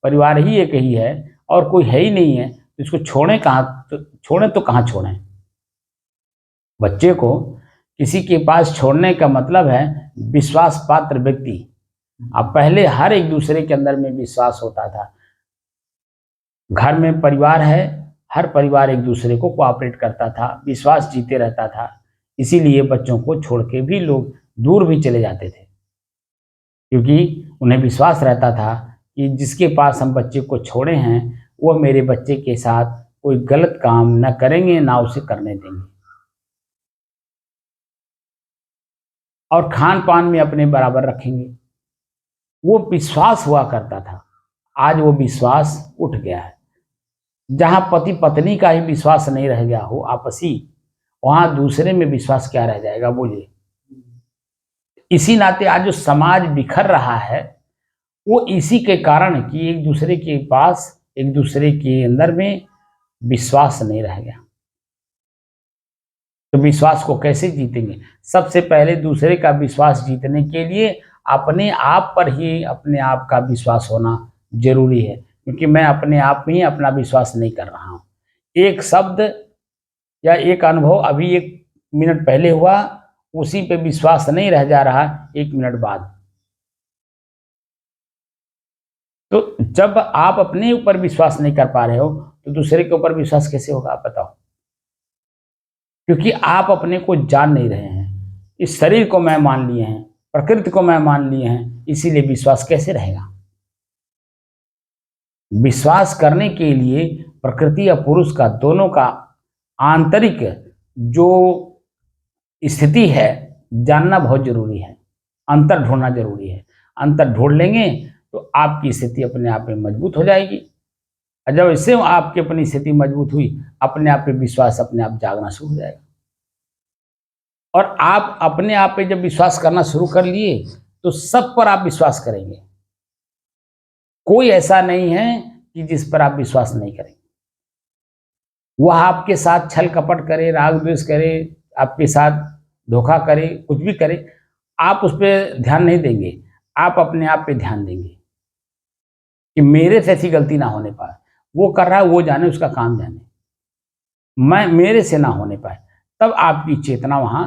S1: परिवार ही एक ही है और कोई है ही नहीं है, तो इसको छोड़ें कहाँ? तो कहाँ छोड़ें? बच्चे को किसी के पास छोड़ने का मतलब है विश्वास पात्र व्यक्ति। अब पहले हर एक दूसरे के अंदर में विश्वास होता था। घर में परिवार है, हर परिवार एक दूसरे को कोऑपरेट करता था, विश्वास जीते रहता था। इसीलिए बच्चों को छोड़ के भी लोग दूर भी चले जाते थे, क्योंकि उन्हें विश्वास रहता था कि जिसके पास हम बच्चे को छोड़े हैं वो मेरे बच्चे के साथ कोई गलत काम न करेंगे, ना उसे करने देंगे, और खान पान में अपने बराबर रखेंगे। वो विश्वास हुआ करता था। आज वो विश्वास उठ गया है। जहाँ पति पत्नी का ही विश्वास नहीं रह गया हो आपसी, वहाँ दूसरे में विश्वास क्या रह जाएगा? बोलिए। इसी नाते आज जो समाज बिखर रहा है वो इसी के कारण कि एक दूसरे के पास, एक दूसरे के अंदर में विश्वास नहीं रह गया। तो विश्वास को कैसे जीतेंगे? सबसे पहले दूसरे का विश्वास जीतने के लिए अपने आप पर ही अपने आप का विश्वास होना जरूरी है, क्योंकि मैं अपने आप में ही अपना विश्वास नहीं कर रहा हूँ। एक शब्द या एक अनुभव अभी 1 मिनट पहले हुआ, उसी पे विश्वास नहीं रह जा रहा 1 मिनट बाद। तो जब आप अपने ऊपर विश्वास नहीं कर पा रहे हो तो दूसरे के ऊपर विश्वास कैसे होगा? आप बताओ। क्योंकि आप अपने को जान नहीं रहे हैं। इस शरीर को मैं मान लिए हैं, प्रकृति को मैं मान लिए हैं, इसीलिए विश्वास कैसे रहेगा? विश्वास करने के लिए प्रकृति या पुरुष का, दोनों का आंतरिक जो स्थिति है जानना बहुत जरूरी है। अंतर ढूंढना जरूरी है। अंतर ढूंढ लेंगे तो आपकी स्थिति अपने आप में मजबूत हो जाएगी। और जब इससे आपकी अपनी स्थिति मजबूत हुई, अपने आप पे विश्वास अपने आप जागना शुरू हो जाएगा। और आप अपने आप पे जब विश्वास करना शुरू कर लिए तो सब पर आप विश्वास करेंगे। कोई ऐसा नहीं है कि जिस पर आप विश्वास नहीं करेंगे। वह आपके साथ छल कपट करे, राग द्वेष करे, आपके साथ धोखा करे, कुछ भी करे, आप उस पर ध्यान नहीं देंगे। आप अपने आप पे ध्यान देंगे कि मेरे से ऐसी गलती ना होने पाए। वो कर रहा है, वो जाने, उसका काम जाने, मैं मेरे से ना होने पाए। तब आपकी चेतना वहां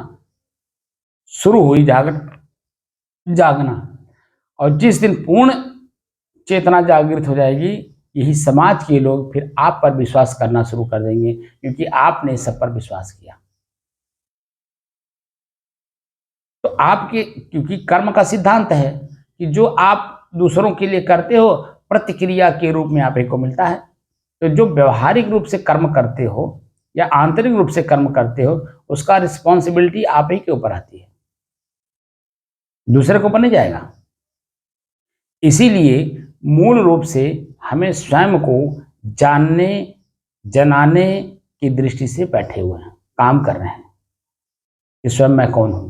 S1: शुरू हुई जागना। और जिस दिन पूर्ण चेतना जागृत हो जाएगी, यही समाज के लोग फिर आप पर विश्वास करना शुरू कर देंगे, क्योंकि आपने सब पर विश्वास किया। तो आपके, क्योंकि कर्म का सिद्धांत है कि जो आप दूसरों के लिए करते हो, प्रतिक्रिया के रूप में आप ही को मिलता है। तो जो व्यवहारिक रूप से कर्म करते हो या आंतरिक रूप से कर्म करते हो, उसका रिस्पॉन्सिबिलिटी आप ही के ऊपर आती है, दूसरे के ऊपर नहीं जाएगा। इसीलिए मूल रूप से हमें स्वयं को जानने जनाने की दृष्टि से बैठे हुए हैं, काम कर रहे हैं कि स्वयं मैं कौन हूं।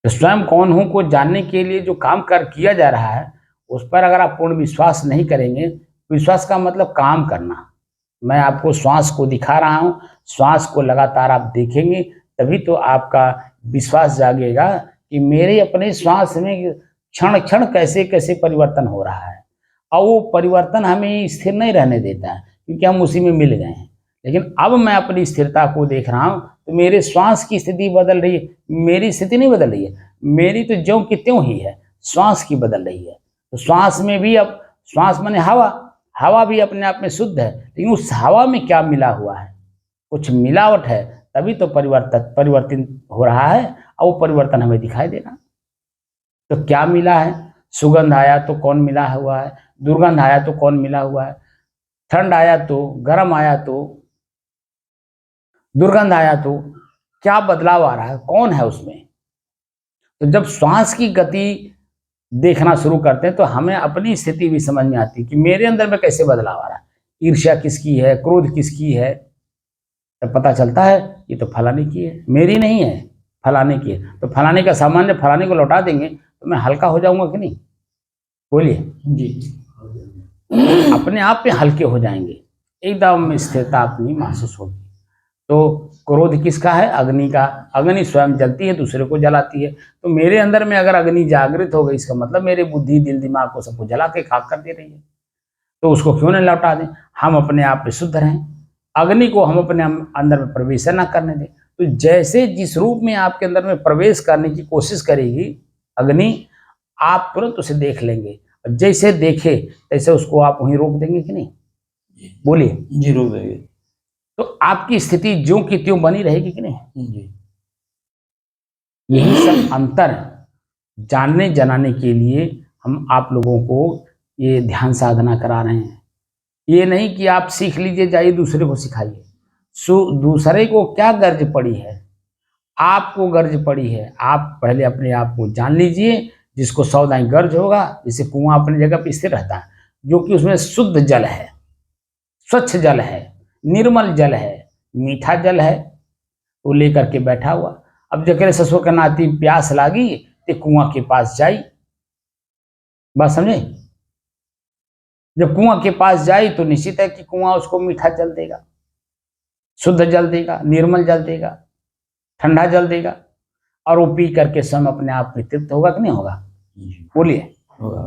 S1: तो स्वयं कौन हूं को जानने के लिए जो काम किया जा रहा है, उस पर अगर आप पूर्ण विश्वास नहीं करेंगे, विश्वास का मतलब काम करना। मैं आपको श्वास को दिखा रहा हूं, श्वास को लगातार आप देखेंगे, तभी तो आपका विश्वास जागेगा कि मेरे अपने श्वास में क्षण क्षण कैसे कैसे परिवर्तन हो रहा है। और वो परिवर्तन हमें स्थिर नहीं रहने देता है, क्योंकि हम उसी में मिल गए हैं। लेकिन अब मैं अपनी स्थिरता को देख रहा हूँ, तो मेरे श्वास की स्थिति बदल रही है, मेरी स्थिति नहीं बदल रही है, मेरी तो ज्यों की त्यों ही है, श्वास की बदल रही है। तो श्वास में भी अब, श्वास माने हवा, हवा भी अपने आप में शुद्ध है, लेकिन उस हवा में क्या मिला हुआ है, कुछ मिलावट है, तभी तो परिवर्तन हो रहा है, और वो परिवर्तन हमें दिखाई देना। तो क्या मिला है? सुगंध आया तो कौन मिला हुआ है, दुर्गंध आया तो कौन मिला हुआ है, ठंड आया तो, गर्म आया तो, दुर्गंध आया तो, क्या बदलाव आ रहा है, कौन है उसमें? तो जब श्वास की गति देखना शुरू करते हैं, तो हमें अपनी स्थिति भी समझ में आती है कि मेरे अंदर में कैसे बदलाव आ रहा है, ईर्ष्या किसकी है, क्रोध किसकी है। तब पता चलता है ये तो फलाने की है, मेरी नहीं है, फलाने की है। तो फलाने का सामान्य फलाने को लौटा देंगे तो मैं हल्का हो जाऊंगा कि नहीं? बोलिए
S2: जी।
S1: अपने आप में हल्के हो जाएंगे, एकदम स्थिरता अपनी महसूस होगी। तो क्रोध किसका है? अग्नि का। अग्नि स्वयं जलती है, दूसरे को जलाती है। तो मेरे अंदर में अगर अग्नि जागृत हो गई, इसका मतलब मेरे बुद्धि, दिल, दिमाग को सबको जला के खाक कर दे रही है। तो उसको क्यों नहीं लौटा दें? हम अपने आप में शुद्ध रहें, अग्नि को हम अपने अंदर में प्रवेश न करने दें। तो जैसे जिस रूप में आपके अंदर में प्रवेश करने की कोशिश करेगी अग्नि, आप तुरंत उसे देख लेंगे, जैसे देखे तैसे उसको आप वहीं रोक देंगे कि नहीं? बोलिए।
S2: जी, रोक देंगे।
S1: तो आपकी स्थिति ज्यों की त्यों बनी रहेगी कि नहीं?
S2: जी।
S1: यही सब अंतर जानने जनाने के लिए हम आप लोगों को ये ध्यान साधना करा रहे हैं। ये नहीं कि आप सीख लीजिए, जाइए दूसरे को सिखाइए। दूसरे को क्या गर्ज पड़ी है, आपको गर्ज पड़ी है। आप पहले अपने आप को जान लीजिए। जिसको सौदाई गर्ज होगा, जैसे कुआं अपनी जगह पर स्थिर रहता है, जो कि उसमें शुद्ध जल है, स्वच्छ जल है, निर्मल जल है, मीठा जल है, वो लेकर के बैठा हुआ। अब जकरे ससुर के नाती प्यास लागी ते कुआं के पास जाई। बात समझे? जब कुआं के पास जाई तो निश्चित है कि कुआं उसको मीठा जल देगा, शुद्ध जल देगा, निर्मल जल देगा, ठंडा जल देगा, और वो पी करके स्वयं अपने आप में तृप्त होगा कि नहीं होगा? बोलिए।
S2: होगा।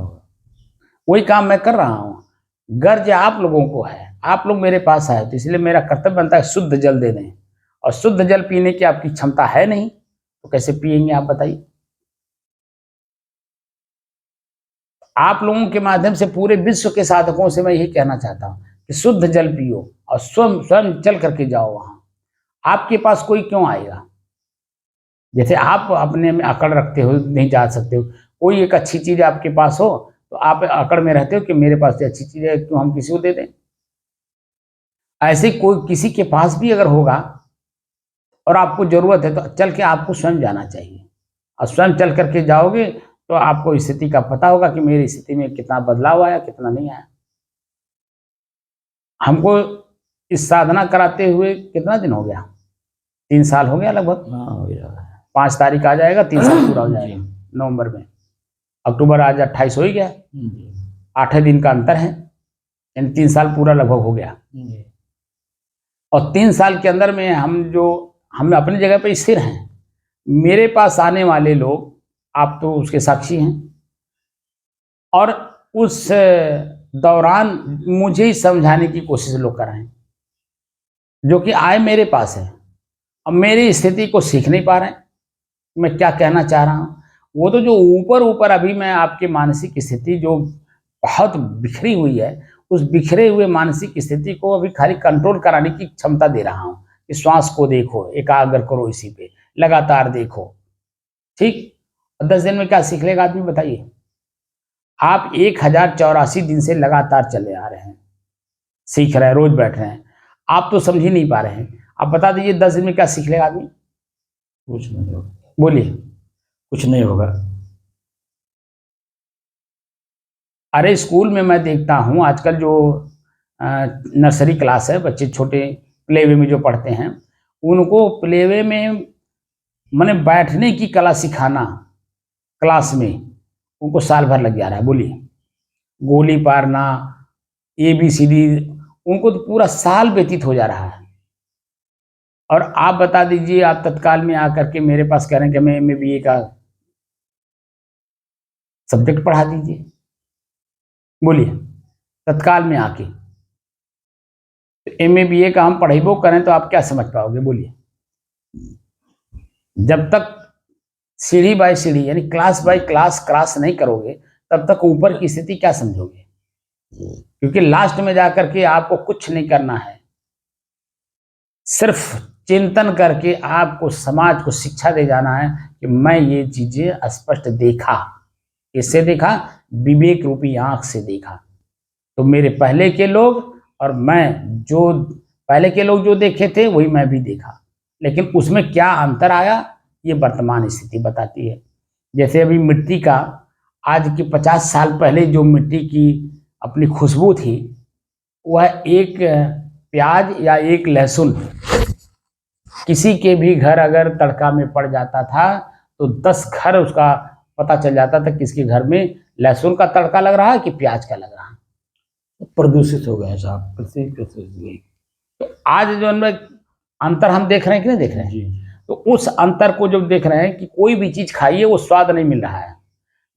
S1: वही काम मैं कर रहा हूँ। गर्ज आप लोगों को है, आप लोग मेरे पास आए, तो इसलिए मेरा कर्तव्य बनता है शुद्ध जल दे दें। और शुद्ध जल पीने की आपकी क्षमता है नहीं, तो कैसे पिएंगे आप बताइए? आप लोगों के माध्यम से पूरे विश्व के साधकों से मैं यही कहना चाहता हूं कि शुद्ध जल पियो और स्वयं स्वयं चल करके जाओ वहां। आपके पास कोई क्यों आएगा? जैसे आप अपने में अकड़ रखते हो, नहीं जा सकते हो, कोई एक अच्छी चीज आपके पास हो तो आप अकड़ में रहते हो कि मेरे पास अच्छी चीज है, क्यों हम किसी को दे दें। ऐसे कोई किसी के पास भी अगर होगा और आपको जरूरत है, तो चल के आपको स्वयं जाना चाहिए। और स्वयं चल करके जाओगे तो आपको स्थिति का पता होगा कि मेरी स्थिति में कितना बदलाव आया, कितना नहीं आया। हमको इस साधना कराते हुए कितना दिन हो गया? 3 साल हो गया लगभग।
S2: हाँ, हो गया।
S1: 5 तारीख आ जाएगा, 3 साल पूरा हो जाएगा नवंबर में। अक्टूबर आज 28 हो ही गया, 8 दिन का अंतर है, यानी 3 साल पूरा लगभग हो गया। और 3 साल के अंदर में हम अपनी जगह पे स्थिर हैं। मेरे पास आने वाले लोग, आप तो उसके साक्षी हैं, और उस दौरान मुझे ही समझाने की कोशिश लोग कर रहे हैं, जो कि आए मेरे पास है, अब मेरी स्थिति को सीख नहीं पा रहे हैं, मैं क्या कहना चाह रहा हूँ। वो तो जो ऊपर ऊपर अभी मैं आपके मानसिक स्थिति जो बहुत बिखरी हुई है, उस बिखरे हुए मानसिक स्थिति को अभी खाली कंट्रोल कराने की क्षमता दे रहा हूं कि श्वास को देखो, एकाग्र करो, इसी पे लगातार देखो। ठीक, 10 दिन में क्या सीख लेगा आदमी बताइए? आप 1084 दिन से लगातार चले आ रहे हैं, सीख रहे हैं, रोज बैठ रहे हैं, आप तो समझ ही नहीं पा रहे हैं। आप बता दीजिए 10 दिन में क्या सीख लेगा आदमी?
S2: कुछ नहीं होगा,
S1: बोलिए।
S2: कुछ नहीं होगा।
S1: अरे स्कूल में मैं देखता हूँ आजकल जो नर्सरी क्लास है, बच्चे छोटे प्लेवे में जो पढ़ते हैं, उनको प्लेवे में माने बैठने की कला सिखाना क्लास में, उनको साल भर लग जा रहा है। बोलिए, गोली पारना, ABCD, उनको तो पूरा साल व्यतीत हो जा रहा है। और आप बता दीजिए, आप तत्काल में आकर के मेरे पास कह रहे हैं कि मैं MA BA का सब्जेक्ट पढ़ा दीजिए। बोलिए, तत्काल में आके तो MA BA का हम पढ़ेबो करें तो आप क्या समझ पाओगे? बोलिए। जब तक सीढ़ी बाय सीढ़ी यानी क्लास बाय क्लास क्रॉस नहीं करोगे, तब तक ऊपर की स्थिति क्या समझोगे? क्योंकि लास्ट में जाकर के आपको कुछ नहीं करना है, सिर्फ चिंतन करके आपको समाज को शिक्षा दे जाना है कि मैं ये चीजें स्पष्ट देखा। इससे देखा, विवेक रूपी आंख से देखा। तो मेरे पहले के लोग और मैं, जो पहले के लोग जो देखे थे वही मैं भी देखा, लेकिन उसमें क्या अंतर आया ये वर्तमान स्थिति बताती है। जैसे अभी मिट्टी का, आज की 50 साल पहले जो मिट्टी की अपनी खुशबू थी, वह एक प्याज या एक लहसुन किसी के भी घर अगर तड़का में पड़ जाता था तो 10 घर उसका पता चल जाता था किसके घर में लहसुन का तड़का लग रहा है कि प्याज का लग रहा है।
S2: प्रदूषित हो गए साहब, पृथ्वी प्रदूषित हो गई।
S1: तो आज जो अंतर हम देख रहे हैं कि नहीं देख रहे हैं?
S2: जी।
S1: तो उस अंतर को जब देख रहे हैं कि कोई भी चीज खाइए वो स्वाद नहीं मिल रहा है।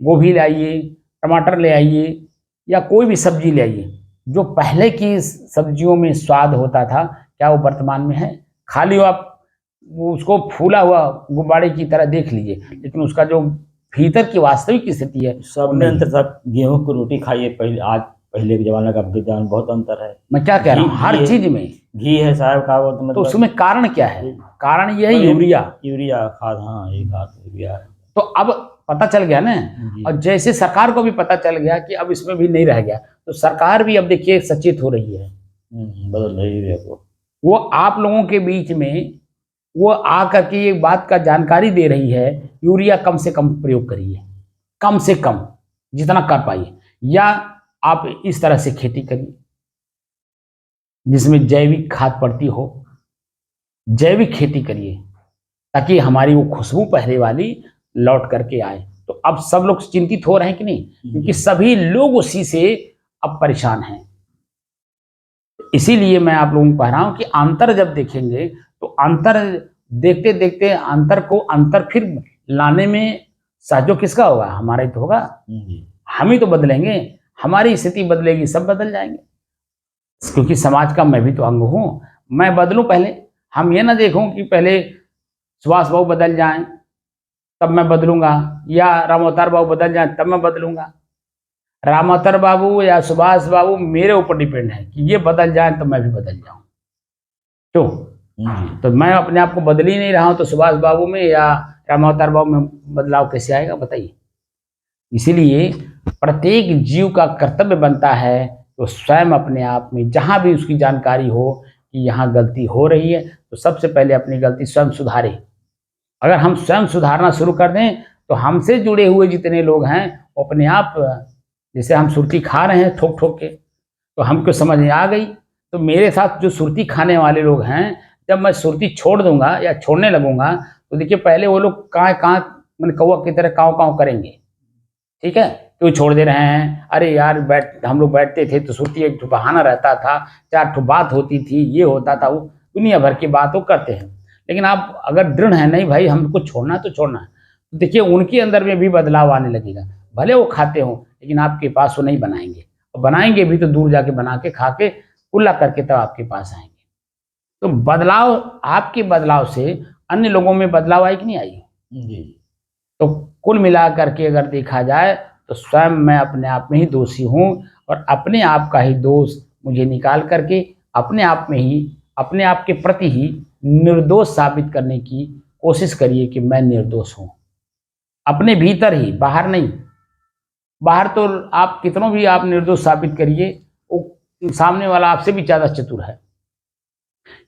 S1: गोभी ले आइए, टमाटर ले आइए, या कोई भी सब्जी ले आइए, जो पहले की सब्जियों में स्वाद होता था, क्या वो वर्तमान में है? खाली आप वो उसको फूला हुआ गुब्बारे की तरह देख लीजिए, लेकिन उसका जो भीतर की वास्तविक स्थिति है
S2: सब में अंतर था। गेहूं की रोटी खाइए पहले, आज पहले के जमाने का अब के जमाने बहुत अंतर है।
S1: मैं क्या कह रहा हूँ, हर चीज में
S2: घी है साहब का, वो तो
S1: तो
S2: मतलब
S1: उसमें कारण क्या है? कारण ये है
S2: यूरिया खाद। हाँ, ये खाद यूरिया।
S1: तो अब पता चल गया ना, और जैसे सरकार को भी पता चल गया कि अब इसमें भी नहीं रह गया, तो सरकार भी अब देखिए सचेत हो रही है,
S2: बदल रही है।
S1: वो आप लोगों के बीच में वो आकर के ये बात का जानकारी दे रही है, यूरिया कम से कम प्रयोग करिए, कम से कम जितना कर पाइए, या आप इस तरह से खेती करिए जिसमें जैविक खाद पड़ती हो, जैविक खेती करिए, ताकि हमारी वो खुशबू पहले वाली लौट करके आए। तो अब सब लोग चिंतित हो रहे हैं कि नहीं? क्योंकि सभी लोग उसी से अब परेशान हैं। इसीलिए मैं आप लोगों को कह रहा हूं कि अंतर जब देखेंगे तो अंतर देखते देखते अंतर फिर लाने में सहयोग किसका होगा? हमारा ही तो होगा। हम ही तो बदलेंगे, हमारी स्थिति बदलेगी, सब बदल जाएंगे। क्योंकि समाज का मैं भी तो अंग हूं, मैं बदलूं पहले। हम ये ना देखूं कि पहले सुभाष बाबू बदल जाएं तब मैं बदलूंगा, या रामअवतार बाबू बदल जाएं तब मैं बदलूंगा। रामअवतार बाबू या सुभाष बाबू मेरे ऊपर डिपेंड है कि ये बदल जाएं तो मैं भी बदल जाऊं। क्यों? तो मैं अपने आप को बदल ही नहीं रहा हूं, तो सुभाष बाबू में या रामअवतार बाबू में बदलाव कैसे आएगा बताइए? इसीलिए प्रत्येक जीव का कर्तव्य बनता है तो स्वयं अपने आप में जहां भी उसकी जानकारी हो कि यहाँ गलती हो रही है, तो सबसे पहले अपनी गलती स्वयं सुधारे। अगर हम स्वयं सुधारना शुरू कर दें तो हमसे जुड़े हुए जितने लोग हैं वो अपने आप, जैसे हम सुर्ती खा रहे हैं ठोक ठोक के, तो हमको समझ में आ गई। तो मेरे साथ जो सुर्ती खाने वाले लोग हैं, जब मैं सुर्ती छोड़ दूंगा या छोड़ने लगूंगा, तो देखिए पहले वो लोग कहाँ मैंने कौवा की तरह काँव काँव करेंगे। ठीक है, क्यों छोड़ दे रहे हैं? अरे यार हम लोग बैठते थे तो सुर्ती एक बहाना रहता था, 4 बात होती थी, ये होता था, वो दुनिया भर की बात वो करते हैं। लेकिन आप अगर दृढ़ है, नहीं भाई हमको छोड़ना तो छोड़ना है, तो देखिए उनके अंदर में भी बदलाव आने लगेगा। भले वो खाते हो, लेकिन आपके पास वो नहीं बनाएंगे, और बनाएंगे भी तो दूर जाके बना के खा के कुल्ला करके तब आपके पास आएंगे। तो बदलाव, आपके बदलाव से अन्य लोगों में बदलाव आई कि नहीं आई?
S2: जी।
S1: तो कुल मिला करके अगर देखा जाए तो स्वयं मैं अपने आप में ही दोषी हूँ, और अपने आप का ही दोष मुझे निकाल करके अपने आप में ही, अपने आप के प्रति ही निर्दोष साबित करने की कोशिश करिए कि मैं निर्दोष हूँ। अपने भीतर ही, बाहर नहीं। बाहर तो आप कितनों भी आप निर्दोष साबित करिए, वो सामने वाला आपसे भी ज़्यादा चतुर है,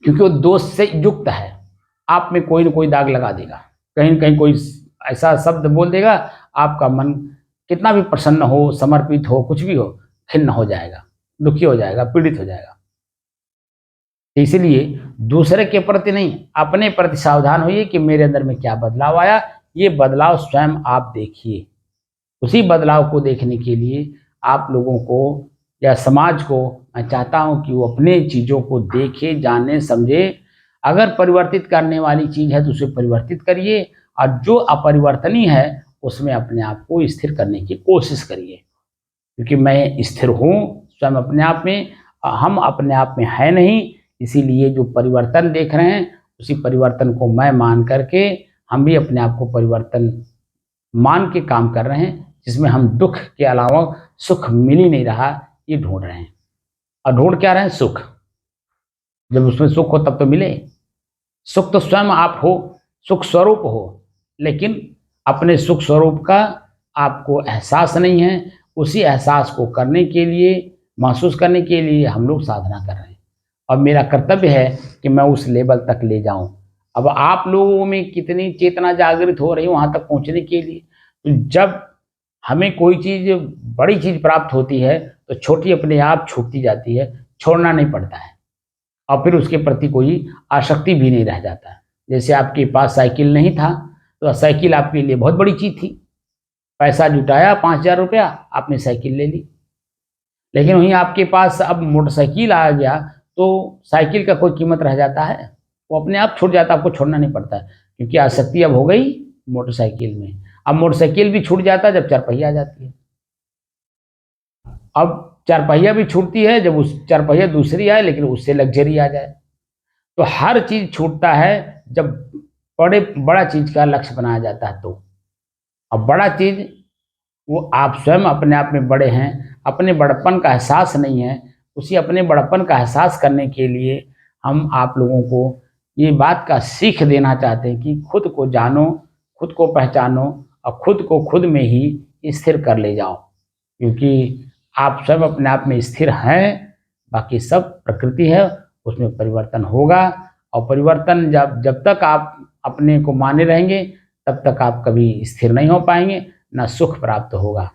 S1: क्योंकि वो दोष से युक्त है। आप में कोई न कोई दाग लगा देगा, कहीं न कहीं कोई ऐसा शब्द बोल देगा, आपका मन कितना भी प्रसन्न हो, समर्पित हो, कुछ भी हो, खिन्न हो जाएगा, दुखी हो जाएगा, पीड़ित हो जाएगा। इसलिए दूसरे के प्रति नहीं, अपने प्रति सावधान होइए कि मेरे अंदर में क्या बदलाव आया। ये बदलाव स्वयं आप देखिए। उसी बदलाव को देखने के लिए आप लोगों को या समाज को मैं चाहता हूं कि वो अपने चीज़ों को देखे, जाने, समझे। अगर परिवर्तित करने वाली चीज़ है तो उसे परिवर्तित करिए, और जो अपरिवर्तनीय है उसमें अपने आप को स्थिर करने की कोशिश करिए। क्योंकि मैं स्थिर हूँ स्वयं अपने आप में, हम अपने आप में है नहीं। इसीलिए जो परिवर्तन देख रहे हैं उसी परिवर्तन को मैं मान करके हम भी अपने आप को परिवर्तन मान के काम कर रहे हैं, जिसमें हम दुख के अलावा सुख मिल ही नहीं रहा, ये ढूंढ रहे हैं। और ढूंढ क्या रहे हैं? सुख। जब उसमें सुख हो तब तो मिले। सुख तो स्वयं आप हो, सुख स्वरूप हो, लेकिन अपने सुख स्वरूप का आपको एहसास नहीं है। उसी एहसास को करने के लिए, महसूस करने के लिए हम लोग साधना कर रहे हैं, और मेरा कर्तव्य है कि मैं उस लेवल तक ले जाऊं। अब आप लोगों में कितनी चेतना जागृत हो रही है वहां तक पहुंचने के लिए। तो जब हमें कोई चीज़, बड़ी चीज़ प्राप्त होती है तो छोटी अपने आप छूटती जाती है, छोड़ना नहीं पड़ता है, और फिर उसके प्रति कोई आसक्ति भी नहीं रह जाता है। जैसे आपके पास साइकिल नहीं था तो साइकिल आपके लिए बहुत बड़ी चीज़ थी, पैसा जुटाया 5,000 रुपया, आपने साइकिल ले ली। लेकिन वहीं आपके पास अब मोटरसाइकिल आ गया तो साइकिल का कोई कीमत रह जाता है? वो अपने आप छूट जाता है, आपको छोड़ना नहीं पड़ता है, क्योंकि आसक्ति अब हो गई मोटरसाइकिल में। अब मोटरसाइकिल भी छूट जाता है जब चारपहिया आ जाती है। अब चारपहिया भी छूटती है जब उस चारपहिया दूसरी आए, लेकिन उससे लग्जरी आ जाए। तो हर चीज़ छूटता है जब बड़ा चीज़ का लक्ष्य बनाया जाता है। तो अब बड़ा चीज़ वो आप स्वयं अपने आप में बड़े हैं, अपने बड़प्पन का एहसास नहीं है। उसी अपने बड़प्पन का एहसास करने के लिए हम आप लोगों को ये बात का सीख देना चाहते हैं कि खुद को जानो, खुद को पहचानो, और खुद को खुद में ही स्थिर कर ले जाओ। क्योंकि आप स्वयं अपने आप में स्थिर हैं, बाकी सब प्रकृति है, उसमें परिवर्तन होगा। और परिवर्तन जब तक आप अपने को माने रहेंगे तब तक आप कभी स्थिर नहीं हो पाएंगे, ना सुख प्राप्त होगा।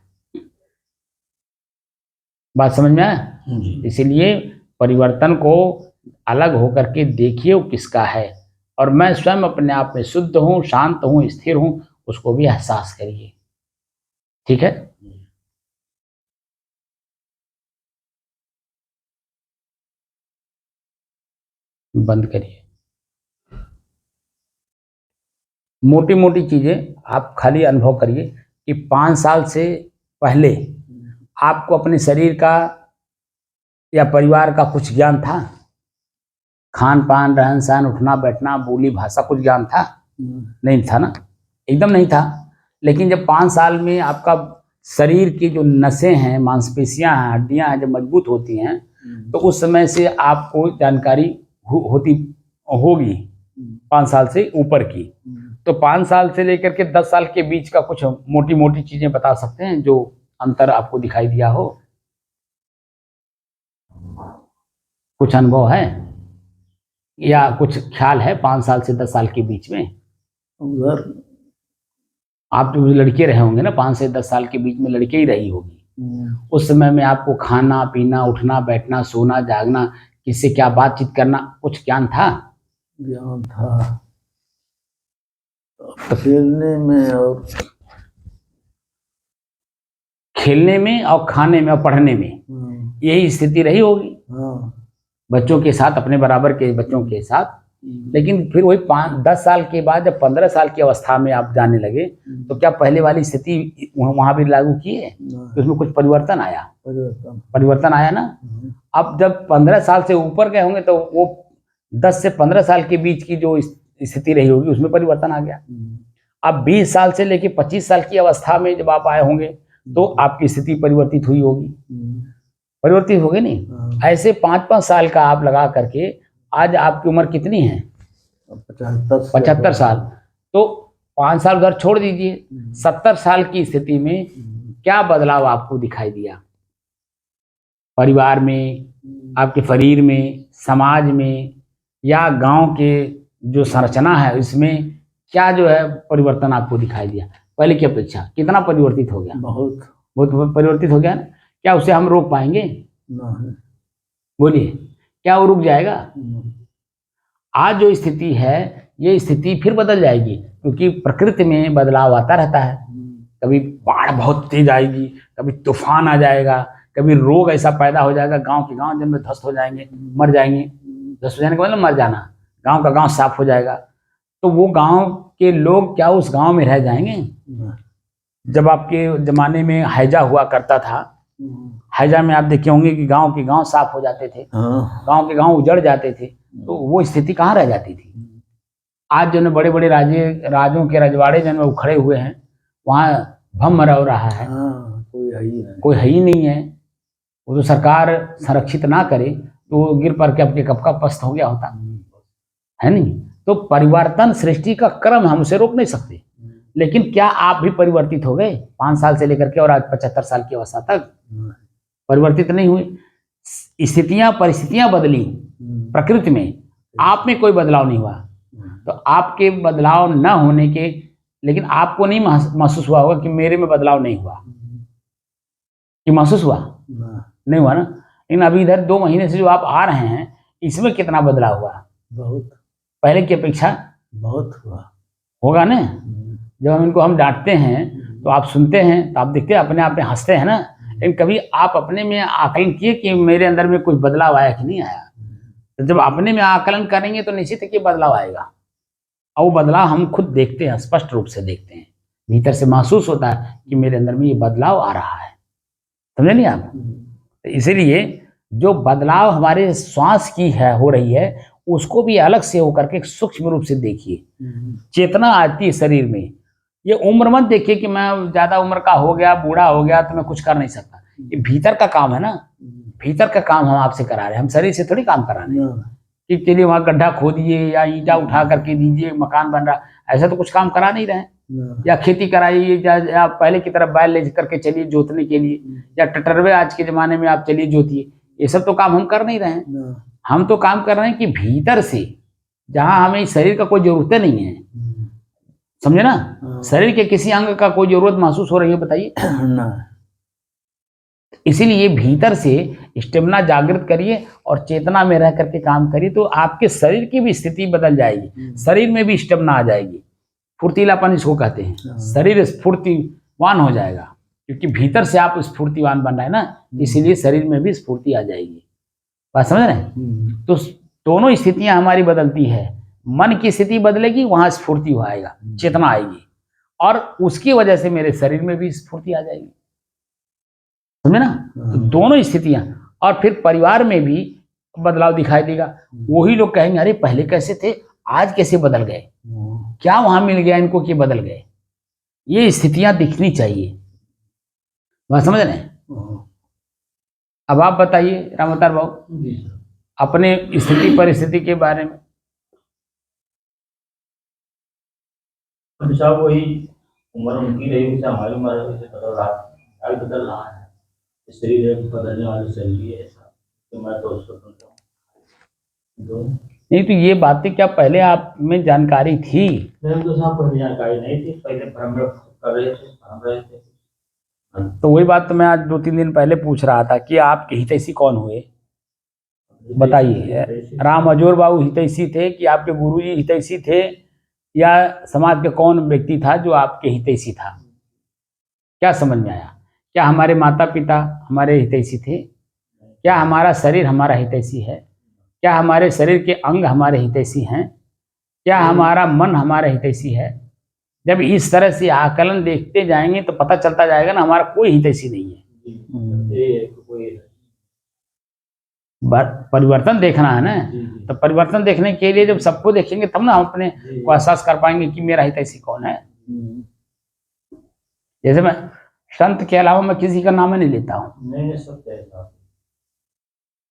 S1: बात समझ में आया? इसीलिए परिवर्तन को अलग होकर के देखिए वो किसका है, और मैं स्वयं अपने आप में शुद्ध हूँ, शांत हूँ, स्थिर हूँ, उसको भी एहसास करिए। ठीक है? बंद करिए। मोटी मोटी चीजें आप खाली अनुभव करिए कि 5 साल से पहले आपको अपने शरीर का या परिवार का कुछ ज्ञान था? खान पान, रहन सहन, उठना बैठना, बोली भाषा, कुछ ज्ञान था? नहीं था ना, एकदम नहीं था। लेकिन जब 5 साल में आपका शरीर की जो नसें हैं, मांसपेशियां हैं, हड्डियां हैं, जब मजबूत होती हैं, तो उस समय से आपको जानकारी होती होगी 5 साल से ऊपर की। तो 5 साल से लेकर के 10 साल के बीच का कुछ मोटी मोटी चीजें बता सकते हैं जो अंतर आपको दिखाई दिया हो? कुछ अनुभव है या कुछ ख्याल है 5 साल से 10 साल के बीच में?
S3: उधर
S1: आप जो लड़के रहे होंगे ना, 5 से 10 साल के बीच में लड़के ही रही होगी। उस समय में आपको खाना पीना, उठना बैठना, सोना जागना, किससे क्या बातचीत करना, कुछ ज्ञान था?
S3: ज्ञान था। खेलने में और
S1: खेलने में और खाने में और पढ़ने में यही स्थिति रही होगी बच्चों के साथ, अपने बराबर के बच्चों के साथ। लेकिन फिर वही 10 साल के बाद जब 15 साल की अवस्था में आप जाने लगे तो क्या पहले वाली स्थिति वहां भी लागू किए? तो उसमें कुछ परिवर्तन आया? परिवर्तन आया ना। अब जब 15 साल से ऊपर गए होंगे तो वो 10 से 15 साल के बीच की जो स्थिति रही होगी उसमें परिवर्तन आ गया। अब 20 साल से लेके 25 साल की अवस्था में जब आप आए होंगे तो आपकी स्थिति परिवर्तित हुई होगी, परिवर्तित होगी नहीं।
S3: हाँ,
S1: ऐसे 5-5 साल का आप लगा करके आज आपकी उम्र कितनी है? 75 साल। तो 5 साल उधर छोड़ दीजिए, 70 साल की स्थिति में क्या बदलाव आपको दिखाई दिया? परिवार में, आपके शरीर में, समाज में, या गांव के जो संरचना है इसमें क्या जो है परिवर्तन आपको दिखाई दिया पहले की अपेक्षा? कितना परिवर्तित हो गया?
S3: बहुत
S1: बहुत परिवर्तित हो गया ना। क्या उसे हम रोक पाएंगे?
S3: नहीं।
S1: बोलिए, क्या वो रुक जाएगा? आज जो स्थिति है ये स्थिति फिर बदल जाएगी, क्योंकि प्रकृति में बदलाव आता रहता है। कभी बाढ़ बहुत तेज आएगी, कभी तूफान आ जाएगा, कभी रोग ऐसा पैदा हो जाएगा, गांव के गांव जन्म ध्वस्त हो जाएंगे, मर जाएंगे। ध्वस्त हो जाने का मतलब मर जाना, गांव का गांव साफ हो जाएगा। तो वो गांव के लोग क्या उस गांव में रह जाएंगे? जब आपके जमाने में हैजा हुआ करता था, हैजा में आप देखे होंगे कि गांव के गांव साफ हो जाते थे, गांव के गांव उजड़ जाते थे, तो वो स्थिति कहाँ रह जाती थी? आज जो बड़े बड़े राजों के रजवाड़े जो उखड़े हुए हैं, वहाँ भम रह रहा है, कोई है ही नहीं है। वो तो सरकार संरक्षित ना करे तो वो गिर पड़ के अपने कप का पस्त हो गया होता है नहीं। तो परिवर्तन सृष्टि का क्रम, हम उसे रोक नहीं सकते। लेकिन क्या आप भी परिवर्तित हो गए 5 साल से लेकर के और आज 75 साल की अवस्था तक? परिवर्तित नहीं हुए। स्थितियां परिस्थितियां बदली प्रकृति में, आप में कोई बदलाव नहीं हुआ। तो आपके बदलाव न होने के, लेकिन आपको नहीं महसूस हुआ होगा कि मेरे में बदलाव नहीं हुआ, कि महसूस हुआ? नहीं हुआ ना। लेकिन अभी इधर 2 महीने से जो आप आ रहे हैं, इसमें कितना बदलाव हुआ? बहुत, पहले की अपेक्षा बहुत हुआ होगा ना। जब हम डांटते हैं तो आप सुनते हैं, तो आप देखते हैं अपने आप में हंसते हैं ना। लेकिन कभी आप अपने में आकलन किए कि मेरे अंदर में कुछ बदलाव आया कि नहीं आया? तो जब अपने में आकलन करेंगे तो निश्चित है कि बदलाव आएगा। और वो बदलाव हम खुद देखते हैं, स्पष्ट रूप से देखते हैं, भीतर से महसूस होता है कि मेरे अंदर में ये बदलाव आ रहा है। समझे नहीं आप? तो इसीलिए जो बदलाव हमारे श्वास की है, हो रही है, उसको भी अलग से होकर के सूक्ष्म रूप से देखिए। चेतना आती है शरीर में। ये उम्र मत देखिए कि मैं ज्यादा उम्र का हो गया, बूढ़ा हो गया तो मैं कुछ कर नहीं सकता। ये भीतर का काम है ना, भीतर का काम हम आपसे करा रहे हैं, हम शरीर से थोड़ी काम करा रहे हैं कि चलिए वहां गड्ढा खोदिए या ईंटा उठा करके दीजिए, मकान बन रहा, ऐसा तो कुछ काम करा नहीं रहे हैं। या खेती कराइए, या पहले की तरफ बैल ले करके चलिए जोतने के लिए, या टटरवे आज के जमाने में आप चलिए जोतिए, ये सब तो काम हम कर नहीं रहे हैं। हम तो काम कर रहे हैं कि भीतर से, जहां हमें शरीर का कोई जरूरत नहीं है, समझे ना, शरीर के किसी अंग का कोई जरूरत महसूस हो रही है बताइए? इसीलिए भीतर से स्टेमिना जागृत करिए और चेतना में रह करके काम करिए, तो आपके शरीर की भी स्थिति बदल जाएगी, शरीर में भी स्टेमिना आ जाएगी, फुर्तीलापन इसको कहते हैं। शरीर स्फूर्तिवान हो जाएगा, क्योंकि भीतर से आप स्फूर्तिवान बन रहे हैं ना, इसीलिए शरीर में भी स्फूर्ति आ जाएगी। बात समझ रहे हैं? तो दोनों स्थितियां हमारी बदलती है। मन की स्थिति बदलेगी, वहां स्फूर्ति आएगा, चेतना आएगी, और उसकी वजह से मेरे शरीर में भी स्फूर्ति आ जाएगी। समझे ना? तो दोनों स्थितियां, और फिर परिवार में भी बदलाव दिखाई देगा। वही लोग कहेंगे अरे पहले कैसे थे, आज कैसे बदल गए, क्या वहां मिल गया इनको कि बदल गए। ये स्थितियां दिखनी चाहिए। बात समझ रहे हैं? अब आप बताइए राम अवतार बाबू, अपने स्थिति परिस्थिति के बारे में।
S2: साहब वही उम्र उनकी रही, वैसे हमारी उम्र वैसे बदल रहा है। शरीर बदलने वाली शरीर है ऐसा, तो मैं तो उसको
S1: नहीं, तो ये बातें क्या पहले आप में जानकारी थी?
S2: नहीं तो साहब पहले जानकारी नहीं थी, पहले भ्रम कर रहे थे।
S1: तो वही बात तो मैं आज 2-3 दिन पहले पूछ रहा था कि आपके हितैषी कौन हुए, बताइए। राम अजोर बाबू हितैषी थे कि आपके गुरुजी हितैषी थे, या समाज के कौन व्यक्ति था जो आपके हितैषी था? क्या समझ में आया? क्या हमारे माता पिता हमारे हितैषी थे? क्या हमारा शरीर हमारा हितैषी है? क्या हमारे शरीर के अंग हमारे हितैषी हैं? क्या हमारा मन हमारा हितैषी है? जब इस तरह से आकलन देखते जाएंगे तो पता चलता जाएगा ना हमारा कोई हितैषी नहीं है। परिवर्तन देखना है ना, तो परिवर्तन देखने के लिए जब सबको देखेंगे तब ना हम अपने को एहसास कर पाएंगे कि मेरा हितैषी कौन है। जैसे मैं संत के अलावा मैं किसी का नाम ही नहीं लेता हूँ।
S2: नहीं सत्य है साहब।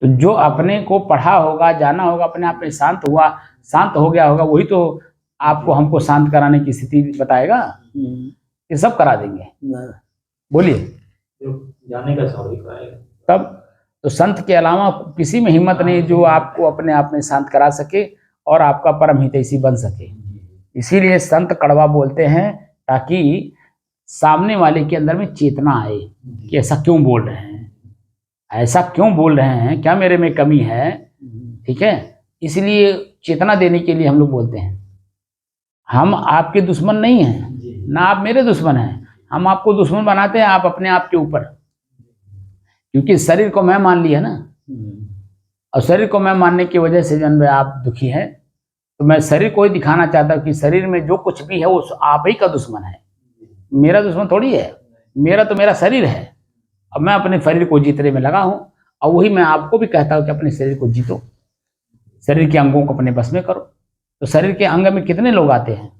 S1: तो जो अपने को पढ़ा होगा, जाना होगा, अपने आप में शांत हो गया होगा, वही तो आपको हमको शांत कराने की स्थिति बताएगा। ये सब करा देंगे। बोलिए।
S2: जाने का स्वाभाविक आएगा
S1: तब तो संत के अलावा किसी में हिम्मत नहीं जो आपको अपने आप में शांत करा सके और आपका परम हितैषी बन सके। इसीलिए संत कड़वा बोलते हैं, ताकि सामने वाले के अंदर में चेतना आए कि ऐसा क्यों बोल रहे हैं, ऐसा क्यों बोल रहे हैं, क्या मेरे में कमी है। ठीक है, इसलिए चेतना देने के लिए हम लोग बोलते हैं। हम आपके दुश्मन नहीं हैं, ना आप मेरे दुश्मन हैं। हम आपको दुश्मन बनाते हैं आप अपने आप के ऊपर, क्योंकि शरीर को मैं मान लिया ना, और शरीर को मैं मानने की वजह से जन्म आप दुखी है। तो मैं शरीर को ही दिखाना चाहता हूँ कि शरीर में जो कुछ भी है वो आप ही का दुश्मन है, मेरा दुश्मन थोड़ी है। मेरा तो मेरा शरीर है। अब मैं अपने शरीर को जीतने में लगा हूँ, और वही मैं आपको भी कहता हूँ कि अपने शरीर को जीतो, शरीर के अंगों को अपने बस में करो। तो शरीर के अंग में कितने लोग आते हैं?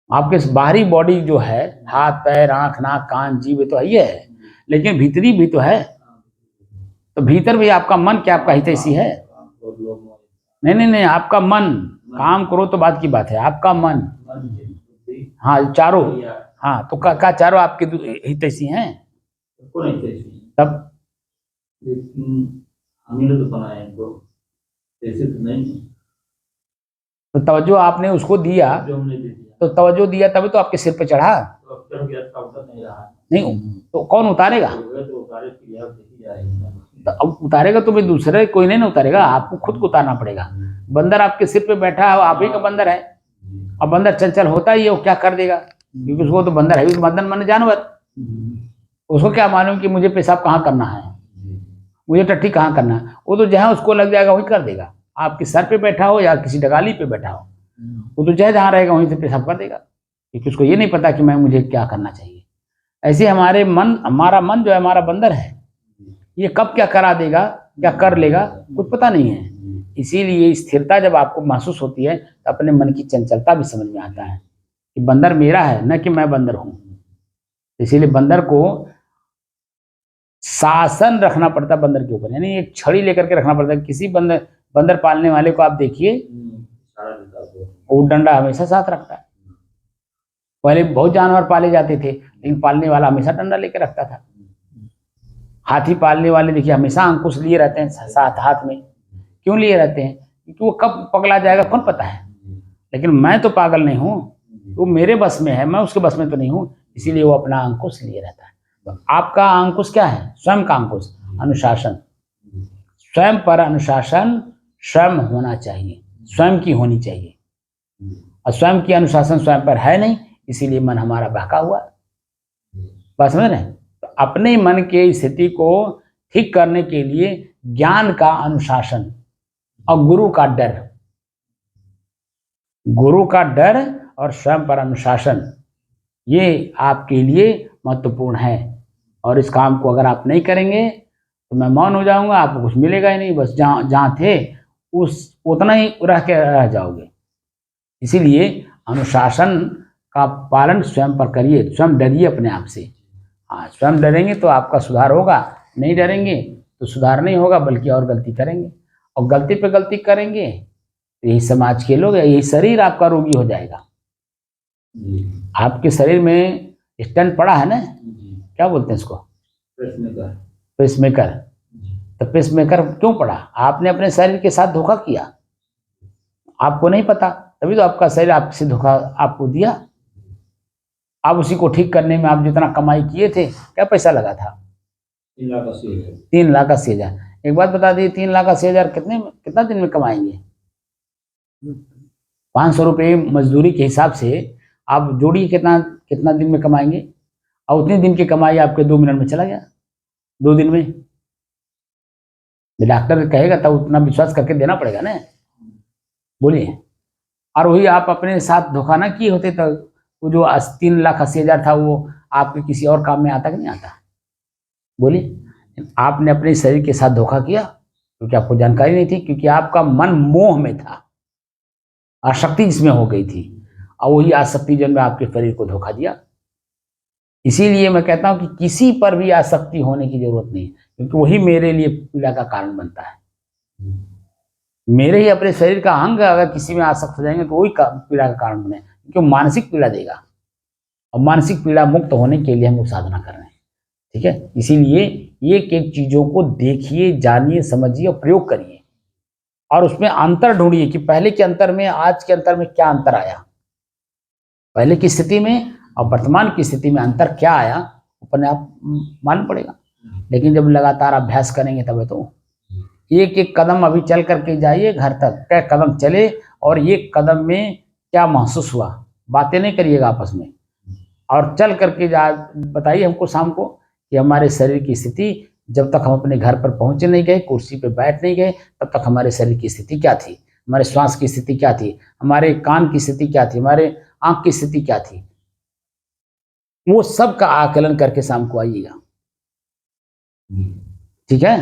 S1: आपके बाहरी बॉडी जो है, हाथ पैर आंख नाक कान जीभ, तो है, लेकिन भीतरी भी तो है। तो भीतर भी आपका मन क्या आपका हितैषी है? नहीं, आपका मन। काम करो तो बात की बात है, आपका मन। हाँ चारों, हाँ तो का चारों आपके हितैषी हैं। तब
S2: हमने तो बनाया इनको, ऐसे तो नहीं।
S1: तो तवज्जो आपने उसको दिया,
S2: जो हमने दे दिया
S1: तो तवज्जो दिया तभी तो आपके सिर पे चढ़ा।
S2: तो अब चढ़ गया तो उतर नहीं रहा।
S1: नहीं तो कौन उतारेगा?
S2: तो उतारे की आप देखी जा रही है।
S1: तो अब उतारेगा तो मैं दूसरे कोई नहीं ना उतारेगा, आपको खुद को उतारना पड़ेगा। बंदर आपके सिर पे बैठा है, आप ही का बंदर है। अब बंदर चंचल होता ही है, वो क्या कर देगा, क्योंकि उसको तो बंदर है, बंदर माने जानवर। उसको क्या मालूम कि मुझे पेशाब कहाँ करना है, मुझे टट्टी कहाँ करना है। वो तो जहाँ उसको लग जाएगा वही कर देगा। आपके सर पे बैठा हो या किसी डगाली पे बैठा हो, वो तो जहाँ रहेगा वहीं से पेशाब कर देगा, क्योंकि उसको ये नहीं पता कि मैं मुझे क्या करना चाहिए। ऐसे हमारा मन जो है हमारा बंदर है, ये कब क्या करा देगा, क्या कर लेगा, कुछ पता नहीं है। इसीलिए स्थिरता जब आपको महसूस होती है तो अपने मन की चंचलता भी समझ में आता है कि बंदर मेरा है, न कि मैं बंदर हूँ। इसीलिए बंदर को शासन रखना पड़ता है बंदर के ऊपर, यानी एक छड़ी लेकर के रखना पड़ता है। किसी बंदर पालने वाले को आप देखिए, वो डंडा हमेशा साथ रखता है। पहले बहुत जानवर पाले जाते थे, लेकिन पालने वाला हमेशा डंडा लेकर रखता था। हाथी पालने वाले देखिए हमेशा अंकुश लिए रहते हैं साथ हाथ में। क्यों लिए रहते हैं? क्योंकि वो कब पगला जाएगा कौन पता है। लेकिन मैं तो पागल नहीं हूँ, वो मेरे बस में है, मैं उसके बस में तो नहीं हूँ। इसीलिए वो अपना अंकुश लिए रहता है। तो आपका अंकुश क्या है? स्वयं का अंकुश, अनुशासन। स्वयं पर अनुशासन स्वयं होना चाहिए, स्वयं की होनी चाहिए। और स्वयं की अनुशासन स्वयं पर है नहीं, इसीलिए मन हमारा बहका हुआ। बस समझ रहे हैं? तो अपने मन के स्थिति को ठीक करने के लिए ज्ञान का अनुशासन और गुरु का डर और स्वयं पर अनुशासन, ये आपके लिए महत्वपूर्ण है। और इस काम को अगर आप नहीं करेंगे तो मैं मौन हो जाऊंगा, आपको कुछ मिलेगा ही नहीं। बस जहाँ थे उतना ही रह जाओगे। इसीलिए अनुशासन का पालन स्वयं पर करिए, स्वयं डरिए अपने आप से। हाँ, स्वयं डरेंगे तो आपका सुधार होगा, नहीं डरेंगे तो सुधार नहीं होगा, बल्कि और गलती करेंगे। और गलती पे गलती करेंगे तो यही समाज के लोग, यही शरीर आपका रोगी हो जाएगा। आपके शरीर में स्टेंट पड़ा है ना, क्या बोलते हैं इसको? पेसमेकर। तो पेसमेकर क्यों पड़ा? आपने अपने शरीर के साथ धोखा किया, आपको नहीं पता, तभी तो आपका शरीर आपसे धोखा आपको दिया। आप उसी को ठीक करने में आप जितना कमाई किए थे, क्या पैसा लगा था? 3 लाख 80 हजार। एक बात बता दी, 3 लाख 80 हजार कितना दिन में कमाएंगे? 500 रुपये मजदूरी के हिसाब से आप जोड़िए कितना दिन में कमाएंगे। और उतने दिन की कमाई आपके 2 मिनट में चला गया, 2 दिन में। डॉक्टर कहेगा तब उतना विश्वास करके देना पड़ेगा ना। बोलिए। और वही आप अपने साथ धोखा ना किए होते तो वो जो 3 लाख 80 हजार था वो आपके किसी और काम में आता कि नहीं आता? बोलिए। आपने अपने शरीर के साथ धोखा किया क्योंकि आपको जानकारी नहीं थी, क्योंकि आपका मन मोह में था, आसक्ति इसमें हो गई थी, और वही आसक्ति जन में आपके शरीर को धोखा दिया। इसीलिए मैं कहता हूं कि किसी पर भी आसक्ति होने की जरूरत नहीं है, क्योंकि वही मेरे लिए पीड़ा का कारण बनता है। मेरे ही अपने शरीर का अंग अगर किसी में आसक्त हो जाएंगे तो वही पीड़ा का कारण बने, क्योंकि वो मानसिक पीड़ा देगा, और मानसिक पीड़ा मुक्त होने के लिए हम लोग साधना कर रहे हैं। ठीक है, इसीलिए एक एक चीजों को देखिए, जानिए, समझिए और प्रयोग करिए, और उसमें अंतर ढूंढिए कि पहले के अंतर में आज के अंतर में क्या अंतर आया, पहले की स्थिति में और वर्तमान की स्थिति में अंतर क्या आया, अपने आप मालूम पड़ेगा। लेकिन जब लगातार अभ्यास करेंगे तब तो एक एक कदम अभी चल करके जाइए घर तक, क्या कदम चले और एक कदम में क्या महसूस हुआ, बातें नहीं करिएगा आपस में, और चल करके जा बताइए हमको शाम को कि हमारे शरीर की स्थिति जब तक हम अपने घर पर पहुंचे नहीं गए, कुर्सी पे बैठ नहीं गए, तब तक हमारे शरीर की स्थिति क्या थी, हमारे श्वास की स्थिति क्या थी, हमारे कान की स्थिति क्या थी, हमारे आंख की स्थिति क्या थी, वो सब का आकलन करके शाम को आइएगा। ठीक है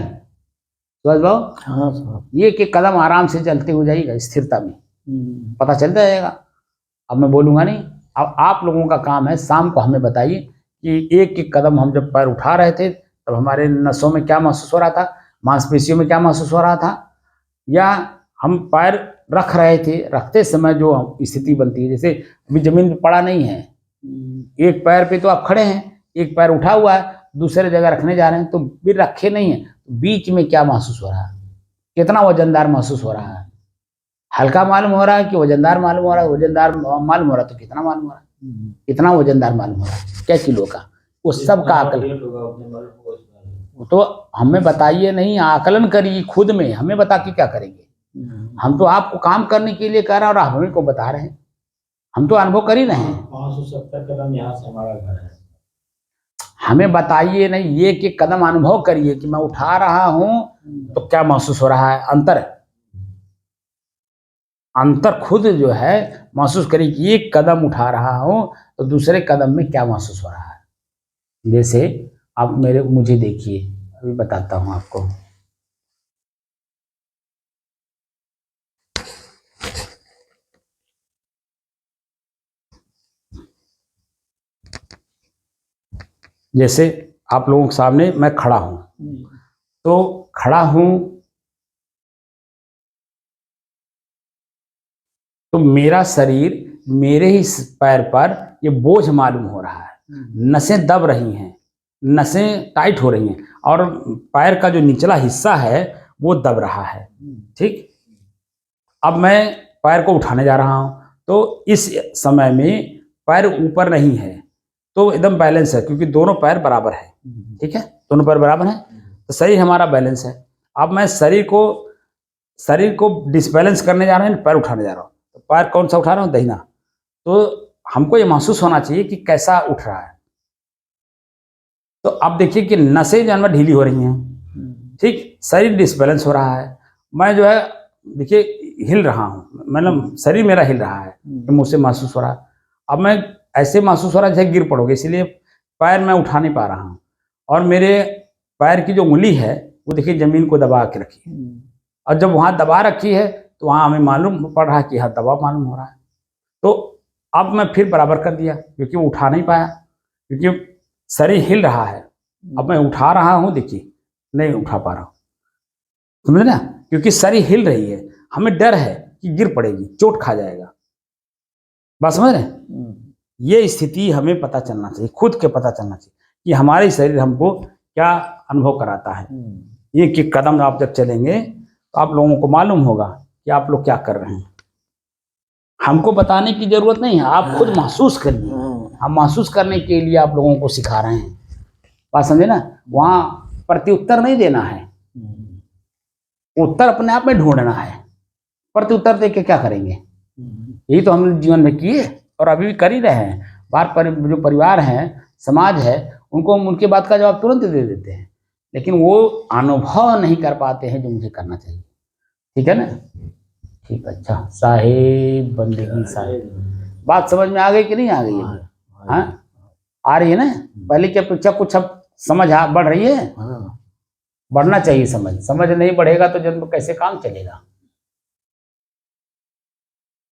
S1: सुभाष भाव?
S3: हाँ साहब।
S1: एक एक कदम आराम से चलते हो जाइएगा, स्थिरता में पता चलता जाएगा। अब मैं बोलूंगा नहीं, अब आप लोगों का काम है शाम को हमें बताइए कि एक एक कदम हम जब पैर उठा रहे थे तब हमारे नसों में क्या महसूस हो रहा था, मांसपेशियों में क्या महसूस हो रहा था, या हम पैर रख रहे थे, रखते समय जो स्थिति बनती है, जैसे अभी जमीन पे पड़ा नहीं है, एक पैर पे तो आप खड़े हैं, एक पैर उठा हुआ है, दूसरे जगह रखने जा रहे हैं तो फिर रखे नहीं है, बीच में क्या महसूस हो रहा है, कितना वजनदार महसूस हो रहा है, हल्का मालूम हो रहा है कि वजनदार मालूम हो रहा है, वजनदार मालूम हो रहा है तो कितना मालूम हो रहा है, कितना वजनदार मालूम हो रहा है, क्या किलो का, वो सब का आकलन तो हमें बताइए नहीं, आकलन करिए खुद में, हमें बता के क्या करेंगे। हम तो आपको काम करने के लिए कह रहे हैं और आप हमें को बता रहे हैं, हम तो अनुभव कर ही रहे हैं।
S2: 570 कदम यहाँ से हमारा घर है।
S1: हमें बताइए नहीं, एक एक कदम अनुभव करिए कि मैं उठा रहा हूं तो क्या महसूस हो रहा है, अंतर खुद जो है महसूस करिए कि एक कदम उठा रहा हूं तो दूसरे कदम में क्या महसूस हो रहा है। जैसे आप मुझे देखिए, अभी बताता हूं आपको। जैसे आप लोगों के सामने मैं खड़ा हूं, तो खड़ा हूं तो मेरा शरीर मेरे ही पैर पर ये बोझ मालूम हो रहा है, नसें दब रही हैं, नसें टाइट हो रही हैं, और पैर का जो निचला हिस्सा है वो दब रहा है। ठीक, अब मैं पैर को उठाने जा रहा हूं तो इस समय में पैर ऊपर नहीं है, तो एकदम बैलेंस है, क्योंकि दोनों पैर बराबर है। ठीक है, दोनों पैर बराबर हैं तो शरीर हमारा बैलेंस है। अब मैं शरीर को डिसबैलेंस करने जा रहा हूँ, पैर उठाने जा रहा हूँ, तो पैर कौन सा उठा रहा हूँ, दाहिना, तो हमको ये महसूस होना चाहिए कि कैसा उठ रहा है। तो अब देखिए कि नसें जानवर ढीली हो रही हैं, ठीक, शरीर डिसबैलेंस हो रहा है, मैं जो है देखिए हिल रहा हूँ, मतलब शरीर मेरा हिल रहा है, तो मुझसे महसूस हो रहा है। अब मैं ऐसे महसूस हो रहा है जैसे गिर पड़ोगे, इसलिए पैर मैं उठा नहीं पा रहा हूँ, और मेरे पैर की जो उंगली है वो देखिए जमीन को दबा के रखी है, और जब वहाँ दबा रखी है तो वहाँ हमें मालूम पड़ रहा है कि हाँ दबाव मालूम हो रहा है। तो अब मैं फिर बराबर कर दिया, क्योंकि वो उठा नहीं पाया, क्योंकि शरीर हिल रहा है। अब मैं उठा रहा हूँ, देखिए नहीं उठा पा रहा हूँ, समझे ना, क्योंकि शरीर हिल रही है, हमें डर है कि गिर पड़ेगी, चोट खा जाएगा, बात समझ रहे। ये स्थिति हमें पता चलना चाहिए, खुद के पता चलना चाहिए कि हमारे शरीर हमको क्या अनुभव कराता है। एक एक कदम आप जब चलेंगे तो आप लोगों को मालूम होगा कि आप लोग क्या कर रहे हैं। हमको बताने की जरूरत नहीं है, आप खुद महसूस करिए, हम महसूस करने के लिए आप लोगों को सिखा रहे हैं, बात समझे ना। वहाँ प्रत्युत्तर नहीं देना है, उत्तर अपने आप में ढूंढना है, प्रत्युत्तर दे के क्या करेंगे। यही तो हम जीवन में किए और अभी भी कर ही रहे हैं। बाहर जो परिवार है, समाज है, उनको उनके बात का जवाब तुरंत दे देते हैं, लेकिन वो अनुभव नहीं कर पाते हैं जो मुझे करना चाहिए। ठीक है ना, ठीक, अच्छा साहेब बंदगी साहेब, बात समझ में आ गई कि नहीं आ गई है? हाँ आ रही है ना, पहले की अपेक्षा कुछ अब समझ बढ़ रही है, बढ़ना चाहिए समझ नहीं बढ़ेगा तो जन्म कैसे काम चलेगा।